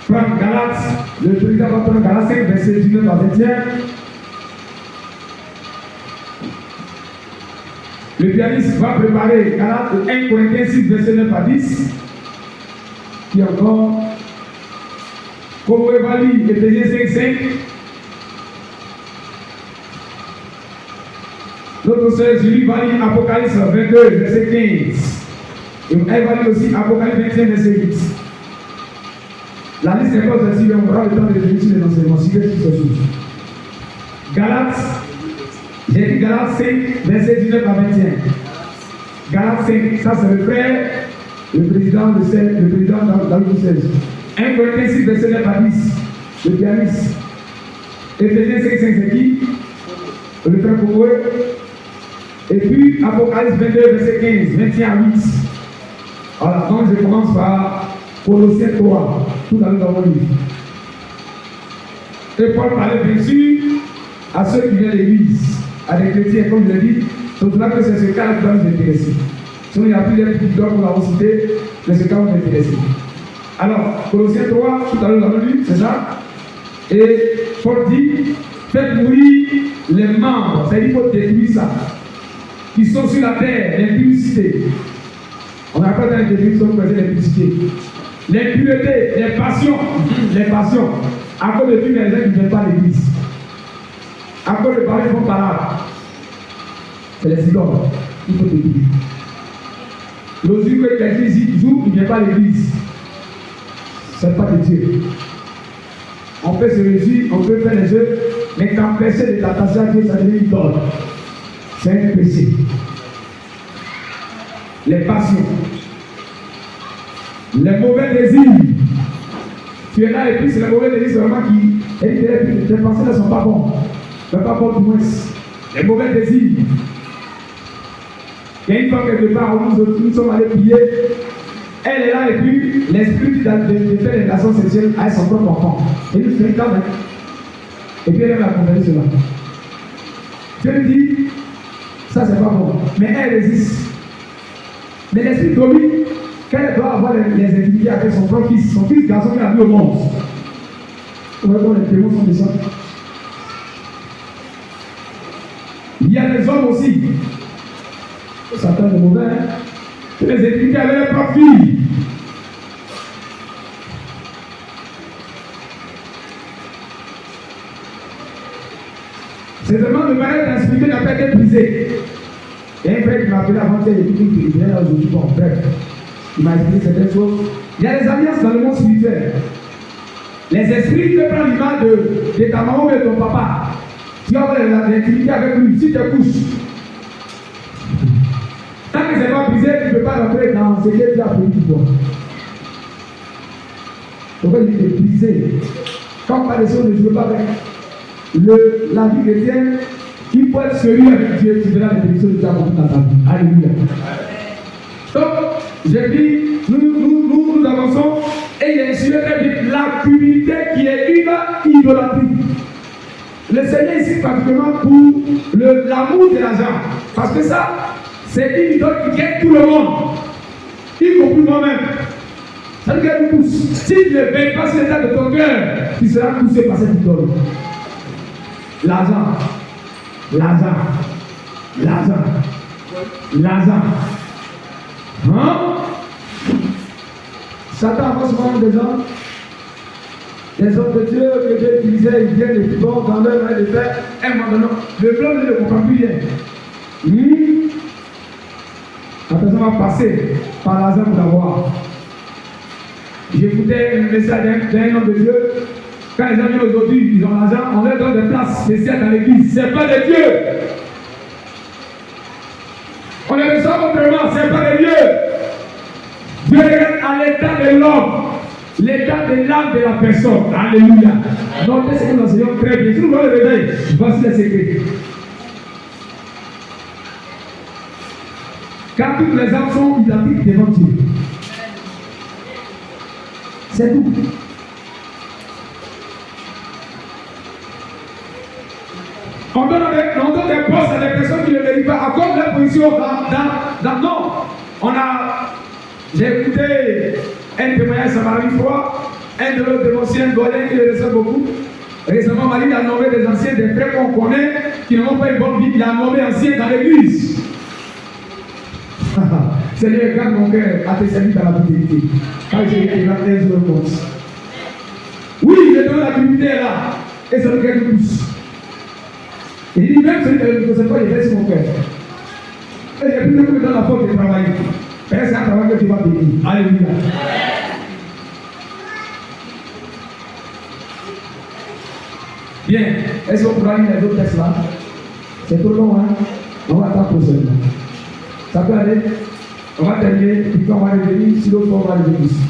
prendre Galates, le président va prendre Galates 5, verset 19 à 21. Le pianiste va préparer Galates 1 Corinthiens 6, verset 9 à 10. Qui encore? Comme on va lire Éphésiens 5, 5. Notre sœur Julie va lire Apocalypse 22, verset 15. Et elle va lire aussi Apocalypse 21, verset 8. La liste n'est pas aussi, mais on aura le temps de revenir sur les enseignements. Suivez toutes ces choses. Galates, j'ai dit Galates 5, verset 19 à 21. Galates 5, ça c'est le frère, le président David XVI. 1 Corinthiens 6, verset 9 à 10. Le pianiste. Éphésiens 5, 5, c'est qui? Le frère Koué. Et puis, Apocalypse 22, verset 15, 21 à 8. Voilà, donc je commence par Colossiens 3, tout à l'heure dans mon livre. Et Paul parlait bien sûr à ceux qui viennent à l'église, à des chrétiens, comme je l'ai dit, c'est pour là que c'est ce cas qui va nous intéresser. Sinon, il y a plusieurs petites dons qu'on a cité, mais ce cas va nous intéresser. Alors, Colossiens 3, tout à l'heure dans mon livre, c'est ça. Et Paul dit, faites mourir les membres, c'est-à-dire qu'il faut détruire ça. Qui sont sur la terre, l'impudicité. On n'a pas dans les définitions de l'impudicité. L'impureté, les passions. À cause de tout, les gens qui ne viennent pas à l'église. À cause de parler, ils font parade. C'est les idoles. Il faut détruire. Le jour que quelqu'un joue, il ne vient pas à l'église. Ce n'est pas de Dieu. On peut se réjouir, on peut faire les œuvres, mais quand personne est attaché à Dieu, ça devient une idole. C'est un péché. Les passions, les mauvais désirs. Tu es là et puis c'est les mauvais désirs, c'est vraiment qui. Et tes pensées ne sont pas bonnes. Ne pas bonnes du moins. Les mauvais désirs. Il y a une fois quelque part où nous sommes allés prier. Elle est là et puis l'esprit de faire des relations sexuelles avec son propre enfant. Et nous sommes quand même. Et puis elle va accompagner cela. Je lui dis. Ça, c'est pas bon. Mais elle résiste. Mais l'esprit domine quand elle doit avoir les intimités avec son propre fils, son fils garçon qui a mis au monde. Vous voyez comment les démons sont descendus. Il y a des hommes aussi, Satan est mauvais, que les intimités avec leur propre fille. C'est vraiment le malheur d'inspirer n'a pas été brisé. Il y a un frère qui m'a appelé avant-hier, il dit qu'il est là aujourd'hui. Bon, bref, il m'a expliqué certaines choses. Il y a des alliances dans le monde spirituel. Les esprits peuvent prendre l'image de ta maman ou de ton papa. Tu vas avoir l'intimité avec lui, si tu te couches. Tant que ce n'est pas brisé, tu ne peux pas rentrer dans ce que tu as appris pour toi. Pourquoi il est brisé? Quand par exemple, on ne joue pas avec la vie chrétienne, il faut être sérieux avec Dieu, tu verras les bénédictions de Dieu dans ta vie. Alléluia. Donc, j'ai dit, nous avançons, et il est insinué très vite la cupidité qui est une idolâtrie. Le Seigneur ici, particulièrement pour l'amour de l'argent. Parce que ça, c'est une idole qui guette tout le monde, y compris moi-même. Ça nous guette tous. Si tu ne veilles pas sur l'état de ton cœur, tu seras poussé par cette idole. L'argent. Hein? Satan va souvent des hommes de Dieu que Dieu utilisait, ils viennent les plus bons dans leur main de faire. Un moment donné, le blanc ne le comprend plus bien. La personne va passer par l'argent pour l'avoir. J'écoutais un message d'un homme de Dieu. Quand les gens viennent aujourd'hui, ils ont l'argent, on leur donne des places spéciales dans l'église. Ce n'est pas de Dieu. On les reçoit autrement, ce n'est pas de Dieu. Dieu regarde à l'état de l'homme, l'état de l'âme de la personne. Alléluia. Notez ce que nous enseignons très bien. Si nous voulons le réveil, voici les secrets. Car toutes les âmes sont identiques devant Dieu. C'est tout. On donne des postes à des personnes qui ne méritent pas, à cause de leur position non. J'ai écouté un témoignage sur Marie Froid, un de nos dévotiens Golin qui le reçoit beaucoup. Récemment, Marie a nommé des anciens, des frères qu'on connaît, qui n'ont pas une bonne vie, il a nommé anciens dans l'église. Seigneur, garde mon cœur à tes services dans la fidélité. Quand j'ai été là, je le compte. Oui, je donne la fidélité là, et ça nous gagne tous. Il dit même celui qui ne sait pas, il reste mon cœur. Et il y a plus de temps dans la faute de travailler. C'est un travail que tu vas bénir. Alléluia. Bien. Est-ce qu'on pourra lire les autres textes là? C'est trop long, hein? On va attendre prochainement. Ça peut aller? On va terminer, puis quand on va revenir, si l'autre on va revenir ici.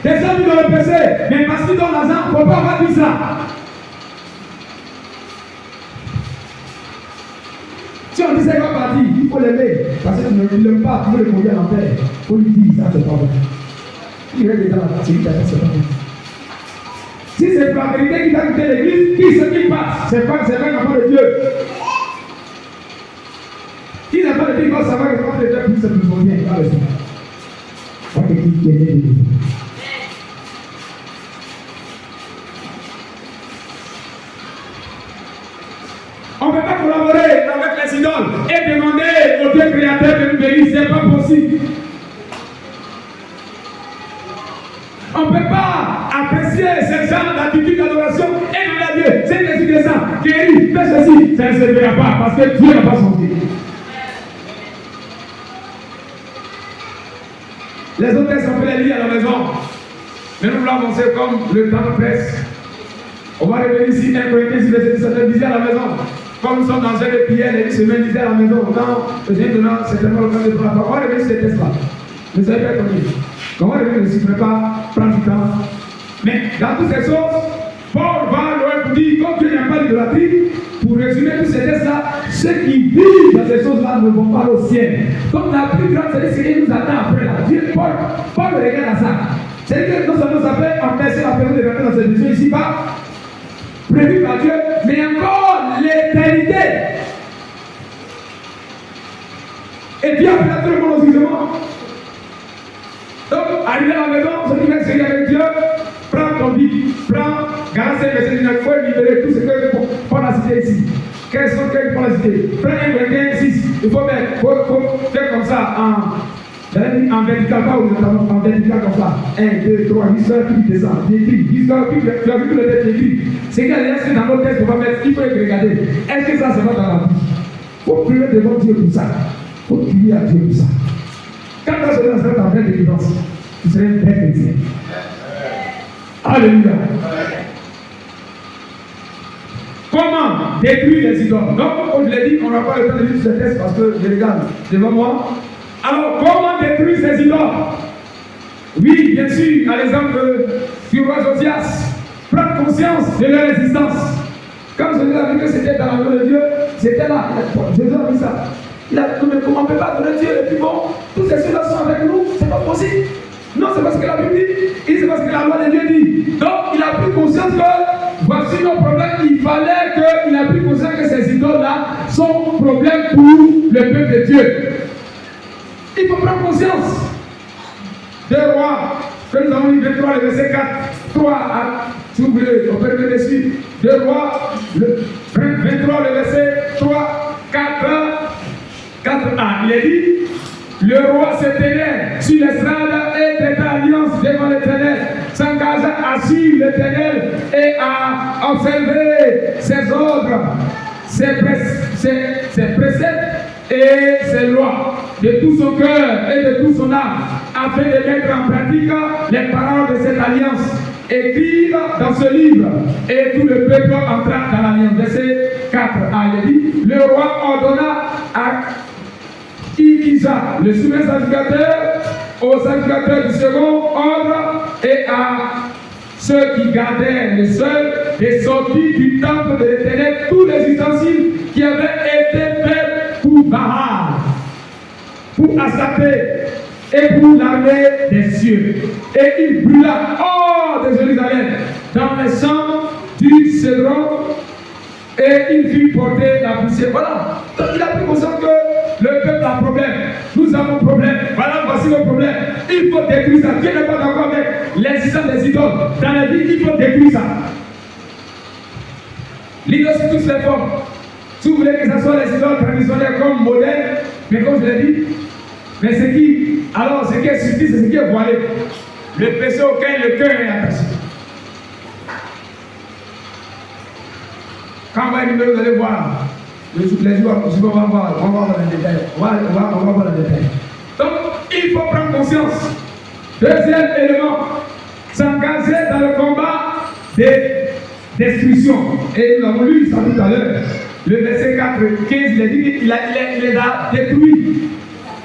Des hommes dans le PC, mais parce qu'ils donnent l'argent, il ne faut pas avoir dit ça. Si on dit c'est quoi parti, il faut l'aimer. Parce que ne l'aime pas, tu veux le conduire à l'enfer. Il faut lui dire ça, c'est pas vrai. Il reste dedans, c'est lui qui a fait, c'est pas vrai. Si c'est la vérité qui t'a quitté l'église, qui c'est qui passe? C'est pas un enfant de Dieu. Qui n'a pas de Dieu, il va savoir que l'enfant de Dieu plus se plus bien. Pas le sang. Pas que qui est né. On ne peut pas collaborer avec les idoles et demander au Dieu créateur de nous bénir, ce n'est pas possible. On ne peut pas apprécier ce genre d'attitude d'adoration et demander à Dieu, c'est Jésus descend, guéris, fais ceci, ça ne servira pas parce que Dieu n'a pas changé. Les autres textes, on peut les lire à la maison, mais nous voulons avancer comme le temps presse. On va revenir ici, 1 Corinthiens 6, verset 17, disait à la maison. Comme nous sommes dans un de prière, les semaines disaient à la maison, quand je viens de là, certainement le temps de prendre la parole, on va revenir sur ces textes-là. Ne soyez pas étonnés. On va revenir dessus, ne pas prendre du temps. Mais dans toutes ces choses, Paul va loin pour dire, comme Dieu n'a pas d'idolâtrie, pour résumer tous ces textes-là, ceux qui vivent dans ces choses-là ne vont pas au ciel. Comme la plus grande, c'est ce qui nous attend après là. Paul regarde à ça. C'est-à-dire que non seulement ça peut empêcher la personne de rentrer dans cette vision ici-bas, prévu par Dieu, mais encore l'éternité. Et Dieu appelle tout le monde au jugement. Donc, arrivé à la maison, celui qui va essayer avec Dieu, prends ton vie, garde ces versets, il faut libérer tout ce que Paul a cité ici. Quels sont quels Paul a cité? Prends 1 Corinthiens 6, il faut faire comme ça, en vertical, pas en vertical comme ça. 1, 2, 3, jusqu'à puis descend, j'écris, jusqu'à puis tu as vu que le texte écrit. C'est qu'il y a des choses dans notre texte qu'on va mettre, il faut regarder. Est-ce que ça se va dans la vie? Il faut prier devant Dieu pour ça. Il faut prier à Dieu pour ça. Quand tu seras en train de délivrance, tu seras un vrai chrétien. Alléluia. Comment détruire les idoles? Donc, comme je l'ai dit, on n'a pas le temps de lire ce texte parce que je regarde devant moi. Alors, comment détruire ces idoles? Oui, bien sûr, à l'exemple du roi Josias, prendre conscience de leur existence. Quand Jésus a vu que c'était dans la main de Dieu, c'était là. Jésus a vu ça. Il a dit, mais comment on ne peut pas donner Dieu et puis bon, tous ces choses-là sont avec nous, c'est pas possible. Non, c'est parce que la Bible dit, c'est parce que la loi de Dieu dit. Donc, il a pris conscience que voici nos problèmes. Il fallait qu'il a pris conscience que ces idoles-là sont problème pour le peuple de Dieu. Il faut prendre conscience. 2 Rois, que nous avons lu 23, le verset 4, 3 à, si vous voulez, on peut le dessus. 2 Rois, 23, le verset 3, 4a. Il est dit, le roi se tenait sur l'estrade et traita alliance devant l'Éternel, s'engagea à suivre l'Éternel et à observer ses ordres, ses préceptes et ses lois de tout son cœur et de toute son âme, afin de mettre en pratique les paroles de cette alliance écrites dans ce livre. Et tout le peuple entra dans l'alliance. Verset 4a, il dit, le roi ordonna à Ikisa, le souverain sacrificateur, aux sacrificateurs du second ordre et à ceux qui gardaient le seul des sorties du temple de l'Éternel, tous les ustensiles qui avaient été faits pour Baal, pour Astarté et pour l'armée des cieux. Et il brûla hors de Jérusalem dans les champs du Cédron et il fit porter la poussière. Voilà. Donc il a pris conscience que le peuple a un problème. Nous avons un problème. Voilà, voici le problème. Il faut détruire ça. Dieu n'est pas d'accord avec l'existence des idoles. Dans la vie, il faut détruire ça. L'idole, c'est toutes les formes. Si vous voulez que ce soit les idoles traditionnelles comme modernes, mais comme je l'ai dit, mais ce qui est subtil, c'est ce qui est voilé. Le péché auquel le cœur est attaché. Quand on va éliminer, vous allez voir. Les jours, on va voir dans les détails. On va voir dans les détails. Donc, il faut prendre conscience. Deuxième élément, s'engager dans le combat des destructions. Et nous avons lu ça tout à l'heure. Le verset 4, 15, il a dit qu'il les a détruits.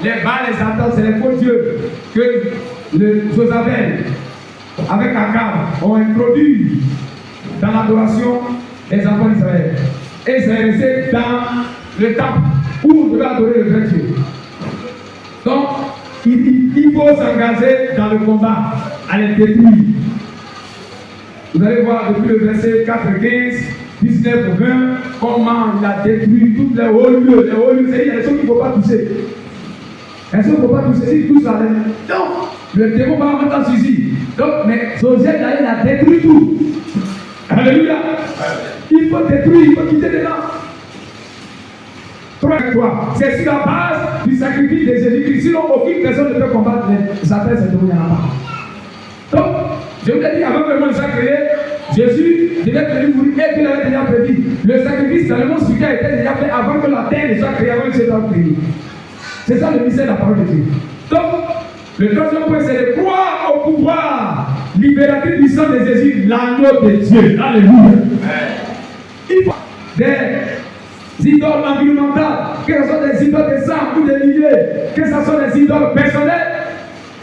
Les Baals, les Satan, c'est les faux dieux que le Josabel, avec Akab, ont introduit dans l'adoration des enfants d'Israël. Et c'est resté dans le temple où on devait adorer le vrai Dieu. Donc, il faut s'engager dans le combat, à les détruire. Vous allez voir depuis le verset 4, 15, 19, 20, comment il a détruit tous les hauts lieux. Les hauts lieux, c'est-à-dire il y a des choses qu'il ne faut pas toucher. Les choses qu'il ne faut pas toucher, s'il touche la laine. Donc, le démon va en même temps suicide. Donc, mais Joseph, il a détruit tout. Alléluia. Il faut détruire, il faut quitter dedans. 3. C'est sur la base du sacrifice de Jésus-Christ. Sinon, aucune personne ne peut combattre les Satan, c'est de il n'y en a pas. Donc, je vous l'ai dit, avant que le monde soit créé, Jésus devait venir mourir et qu'il avait déjà prédit. Le sacrifice dans le monde spirituel était déjà fait avant que la terre ne soit créée, avant que ce soit créé. C'est ça le mystère de la parole de Dieu. Donc, le troisième point, c'est de croire au pouvoir libérateur du sang de Jésus, l'agneau de Dieu. Alléluia. Il faut des idoles environnementales, que ce soit des idoles de sang ou de milliers, que ce soit des idoles personnelles.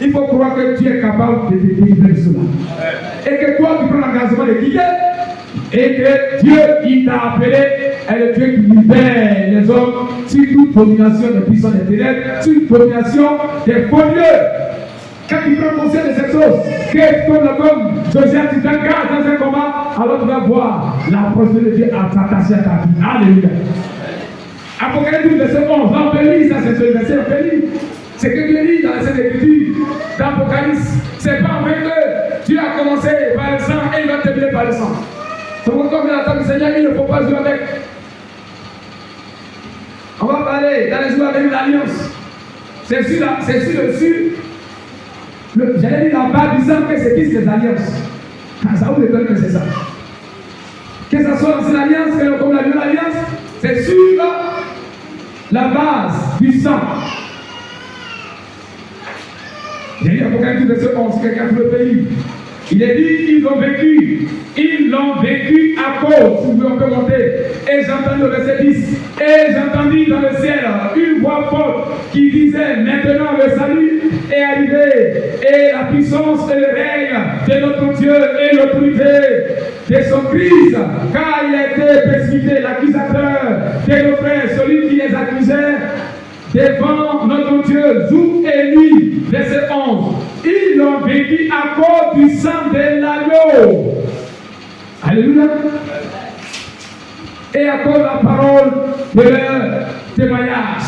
Il faut croire que tu es capable de te délivrer de cela. Et que toi, tu prends l'engagement de quitter. Et que Dieu qui t'a appelé est le Dieu qui libère les hommes sur toute domination des puissants des ténèbres, sur toute domination des faux dieux. Quand tu prends conscience de cette chose, comme Joseph, tu t'engages dans un combat, alors tu vas voir la prospérité de Dieu à t'attacher à ta vie. Alléluia. Apocalypse verset 11. Là, on peut lire, ça c'est ce verset, on peut lire. C'est que Dieu lit dans cette écriture d'Apocalypse. C'est pas en fait que Dieu a commencé par le sang et il va terminer par le sang. C'est pourquoi, dans la table du Seigneur, il ne faut pas jouer avec. On va parler dans les jours avec l'alliance. C'est sur dessus. J'allais dire la base du sang que c'est qui les alliances. Ça vous étonne que c'est ça. Que ce soit dans une alliance, comme la nouvelle alliance, c'est sur la base du sang. J'ai lu Apocalypse verset 11, quelqu'un peut le pays. Il est dit, ils l'ont vécu à cause, si vous pouvez monter. Et j'ai entendu le verset 10, et j'ai entendu dans le ciel une voix forte qui disait, maintenant le salut est arrivé, et la puissance et le règne de notre Dieu et l'autorité de son Christ, car il a été précipité, l'accusateur de nos frères, celui qui les accusait devant notre Dieu, jour et nuit. Verset 11. Ils l'ont vécu à cause du sang de l'agneau. Alléluia. Et à cause de la parole de leur témoignage.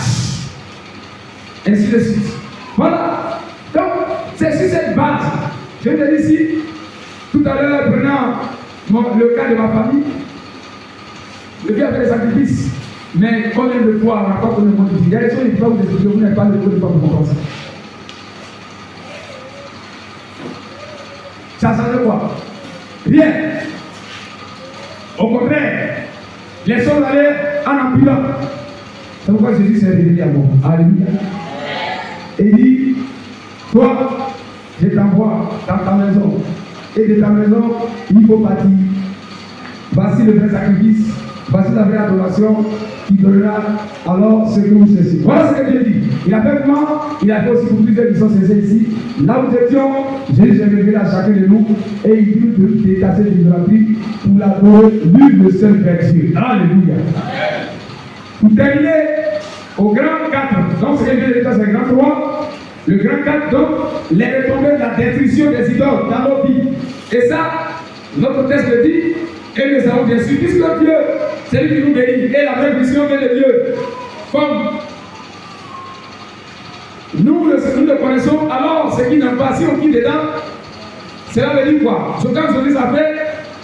Ainsi de suite. Voilà. Donc, c'est sur cette base. Je vais te dire ici, tout à l'heure, prenant le cas de ma famille, le gars fait des sacrifices. Mais combien de fois on n'a pas connu le monde ici? Il y a des choses qui vous expliquer, vous n'avez pas le temps de comprendre ça. Ça change quoi? Rien. Au contraire, les choses allaient en empilant. C'est pourquoi Jésus s'est révélé à moi. Alléluia. Et il dit, toi, je t'envoie dans ta maison. Et de ta maison, il faut partir. Voici le vrai sacrifice. Voici la vraie adoration qui donnera alors ce que vous cherchez. Voilà ce que Dieu dit. Il a fait comment? Il a fait aussi pour plusieurs qui sont cessés ici. Là où nous étions, Jésus s'est révélé à chacun de nous et il dit de détacher de l'idolâtrie pour l'adorer lui le seul vertueux. Alléluia. Pour terminer, au grand 4, donc ce que Dieu dit, c'est le grand 3. Le grand 4, donc, les retombées de la destruction des idoles dans nos vies. Et ça, notre texte le dit. Et nous avons bien sûr, puisque Dieu, c'est lui qui nous bénit, et la vraie mission vient de Dieu. Comme nous le connaissons, alors ce qui n'a pas, si on quitte dedans, cela veut dire quoi? Quand Josias a fait,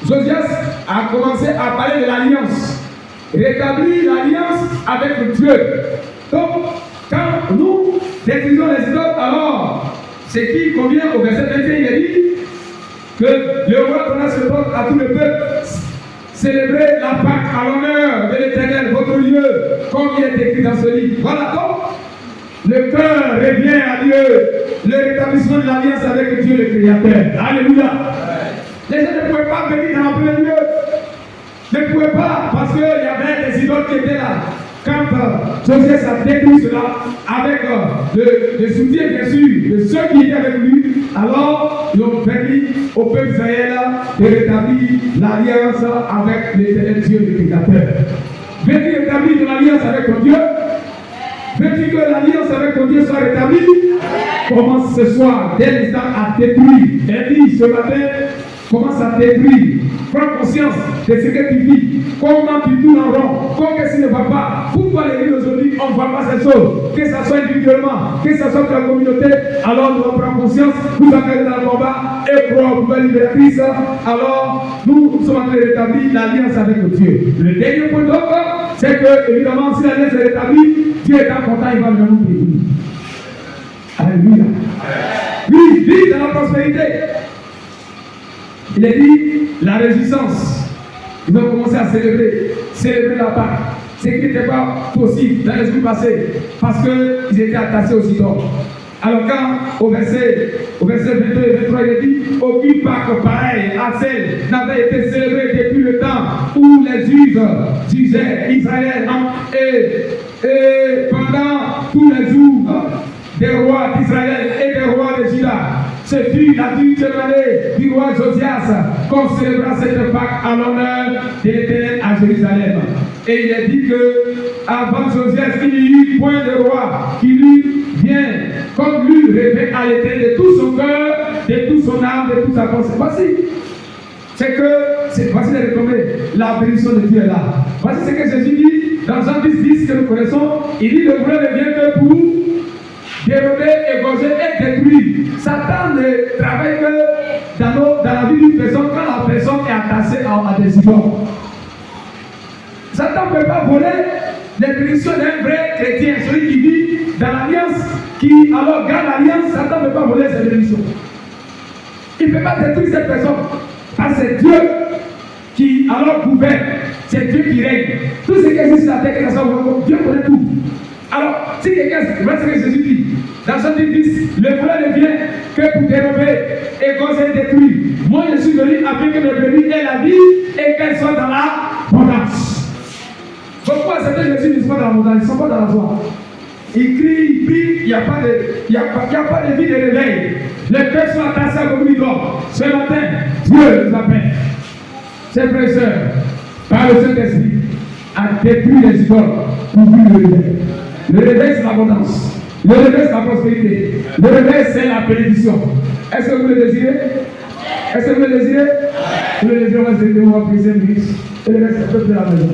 Josias a commencé à parler de l'alliance, rétablir l'alliance avec Dieu. Donc, quand nous détruisons les idoles, alors ce qui convient au verset 21, il est dit que le roi donna ce peuple à tout le peuple. Célébrez la Pâque à l'honneur de l'Éternel, votre Dieu, comme il est écrit dans ce livre. Voilà donc, le cœur revient à Dieu, le rétablissement de l'alliance avec Dieu le Créateur. Alléluia. Les gens ne pouvaient pas venir dans la pleine Dieu. Ne pouvaient pas, parce qu'il y avait des idoles qui étaient là. Quand Josias a détruit cela, avec le soutien bien sûr de ceux qui étaient avec lui, alors ils ont permis au peuple d'Israël de rétablir l'alliance avec l'Éternel Dieu le Créateur. Veux-tu rétablir ton alliance avec ton Dieu? Veux-tu que l'alliance avec ton Dieu soit rétablie? Commence ce soir, dès l'instant, à détruire. Et dit ce matin, commence à détruire. Prends conscience de ce que tu vis. Comment tu tournes en rond. Comment ce ne va pas. Pourquoi l'église aujourd'hui, on ne voit pas ces choses? Que ce soit individuellement, que ce soit dans la communauté, alors nous prendre conscience, nous engager dans le combat, et pour la nouvelle libératrice, alors nous sommes en train de rétablir l'alliance avec Dieu. Le dernier point donc, c'est que, évidemment, si l'alliance est rétablie, Dieu est content, il va nous bénir. Alléluia. Oui, vive dans la prospérité. Il a dit la résistance. Ils ont commencé à célébrer la Pâque. Ce qui n'était pas possible dans les jours passés, parce qu'ils étaient attachés aux idoles. Alors quand au verset 22 et 23, il est dit, aucune Pâque pareille à celle n'avait été célébrée depuis le temps où les Juifs disaient Israël et pendant tous les jours des rois d'Israël et des rois de Juda. Ce fut la 10e année du roi Josias qu'on célébra cette Pâque à l'honneur de l'Éternel à Jérusalem. Et il est dit que avant Josias, il n'y eut point de roi qui lui vient comme lui rêvait à l'Éternel de tout son cœur, de toute son âme, de toute sa pensée. Voici les retombées. La bénédiction de Dieu est là. Voici ce que Jésus dit Dans Jean 10 que nous connaissons, il dit le voleur ne vient que pour dérober, égorger et détruire. Satan ne travaille que dans la vie d'une personne quand la personne est attachée à des idoles. Satan ne peut pas voler les bénédictions d'un vrai chrétien, celui qui vit dans l'alliance, qui alors garde l'alliance. Satan ne peut pas voler ses bénédictions. Il ne peut pas détruire cette personne. Parce que c'est Dieu qui alors gouverne, c'est Dieu qui règne. Tout ce qui existe sur la terre, Dieu connaît tout. Alors, si quelqu'un, voilà ce que Jésus dit, dans Jean 10, le voleur ne vient que pour dérober, égorger et détruire. Moi, je suis venu afin que mes bénis aient la vie et qu'elles soient dans l'abondance. Pourquoi accepter Jésus ne sont pas dans l'abondance, ils ne sont pas dans la joie. Ils crient, ils prient, il n'y a pas de vie de réveil. Les cœurs sont attachés comme ils dorment. Ce matin, Dieu nous appelle, chers frères et sœurs, par le Saint-Esprit, à détruire les idoles pour vivre le réveil. Le réveil, c'est l'abondance. Le réveil, c'est la prospérité. Le réveil, c'est la bénédiction. Est-ce que vous le désirez? Est-ce que vous le désirez? Vous le désirez, on va se dire, on va prier 5 minutes. Et le reste, c'est le peuple de la maison.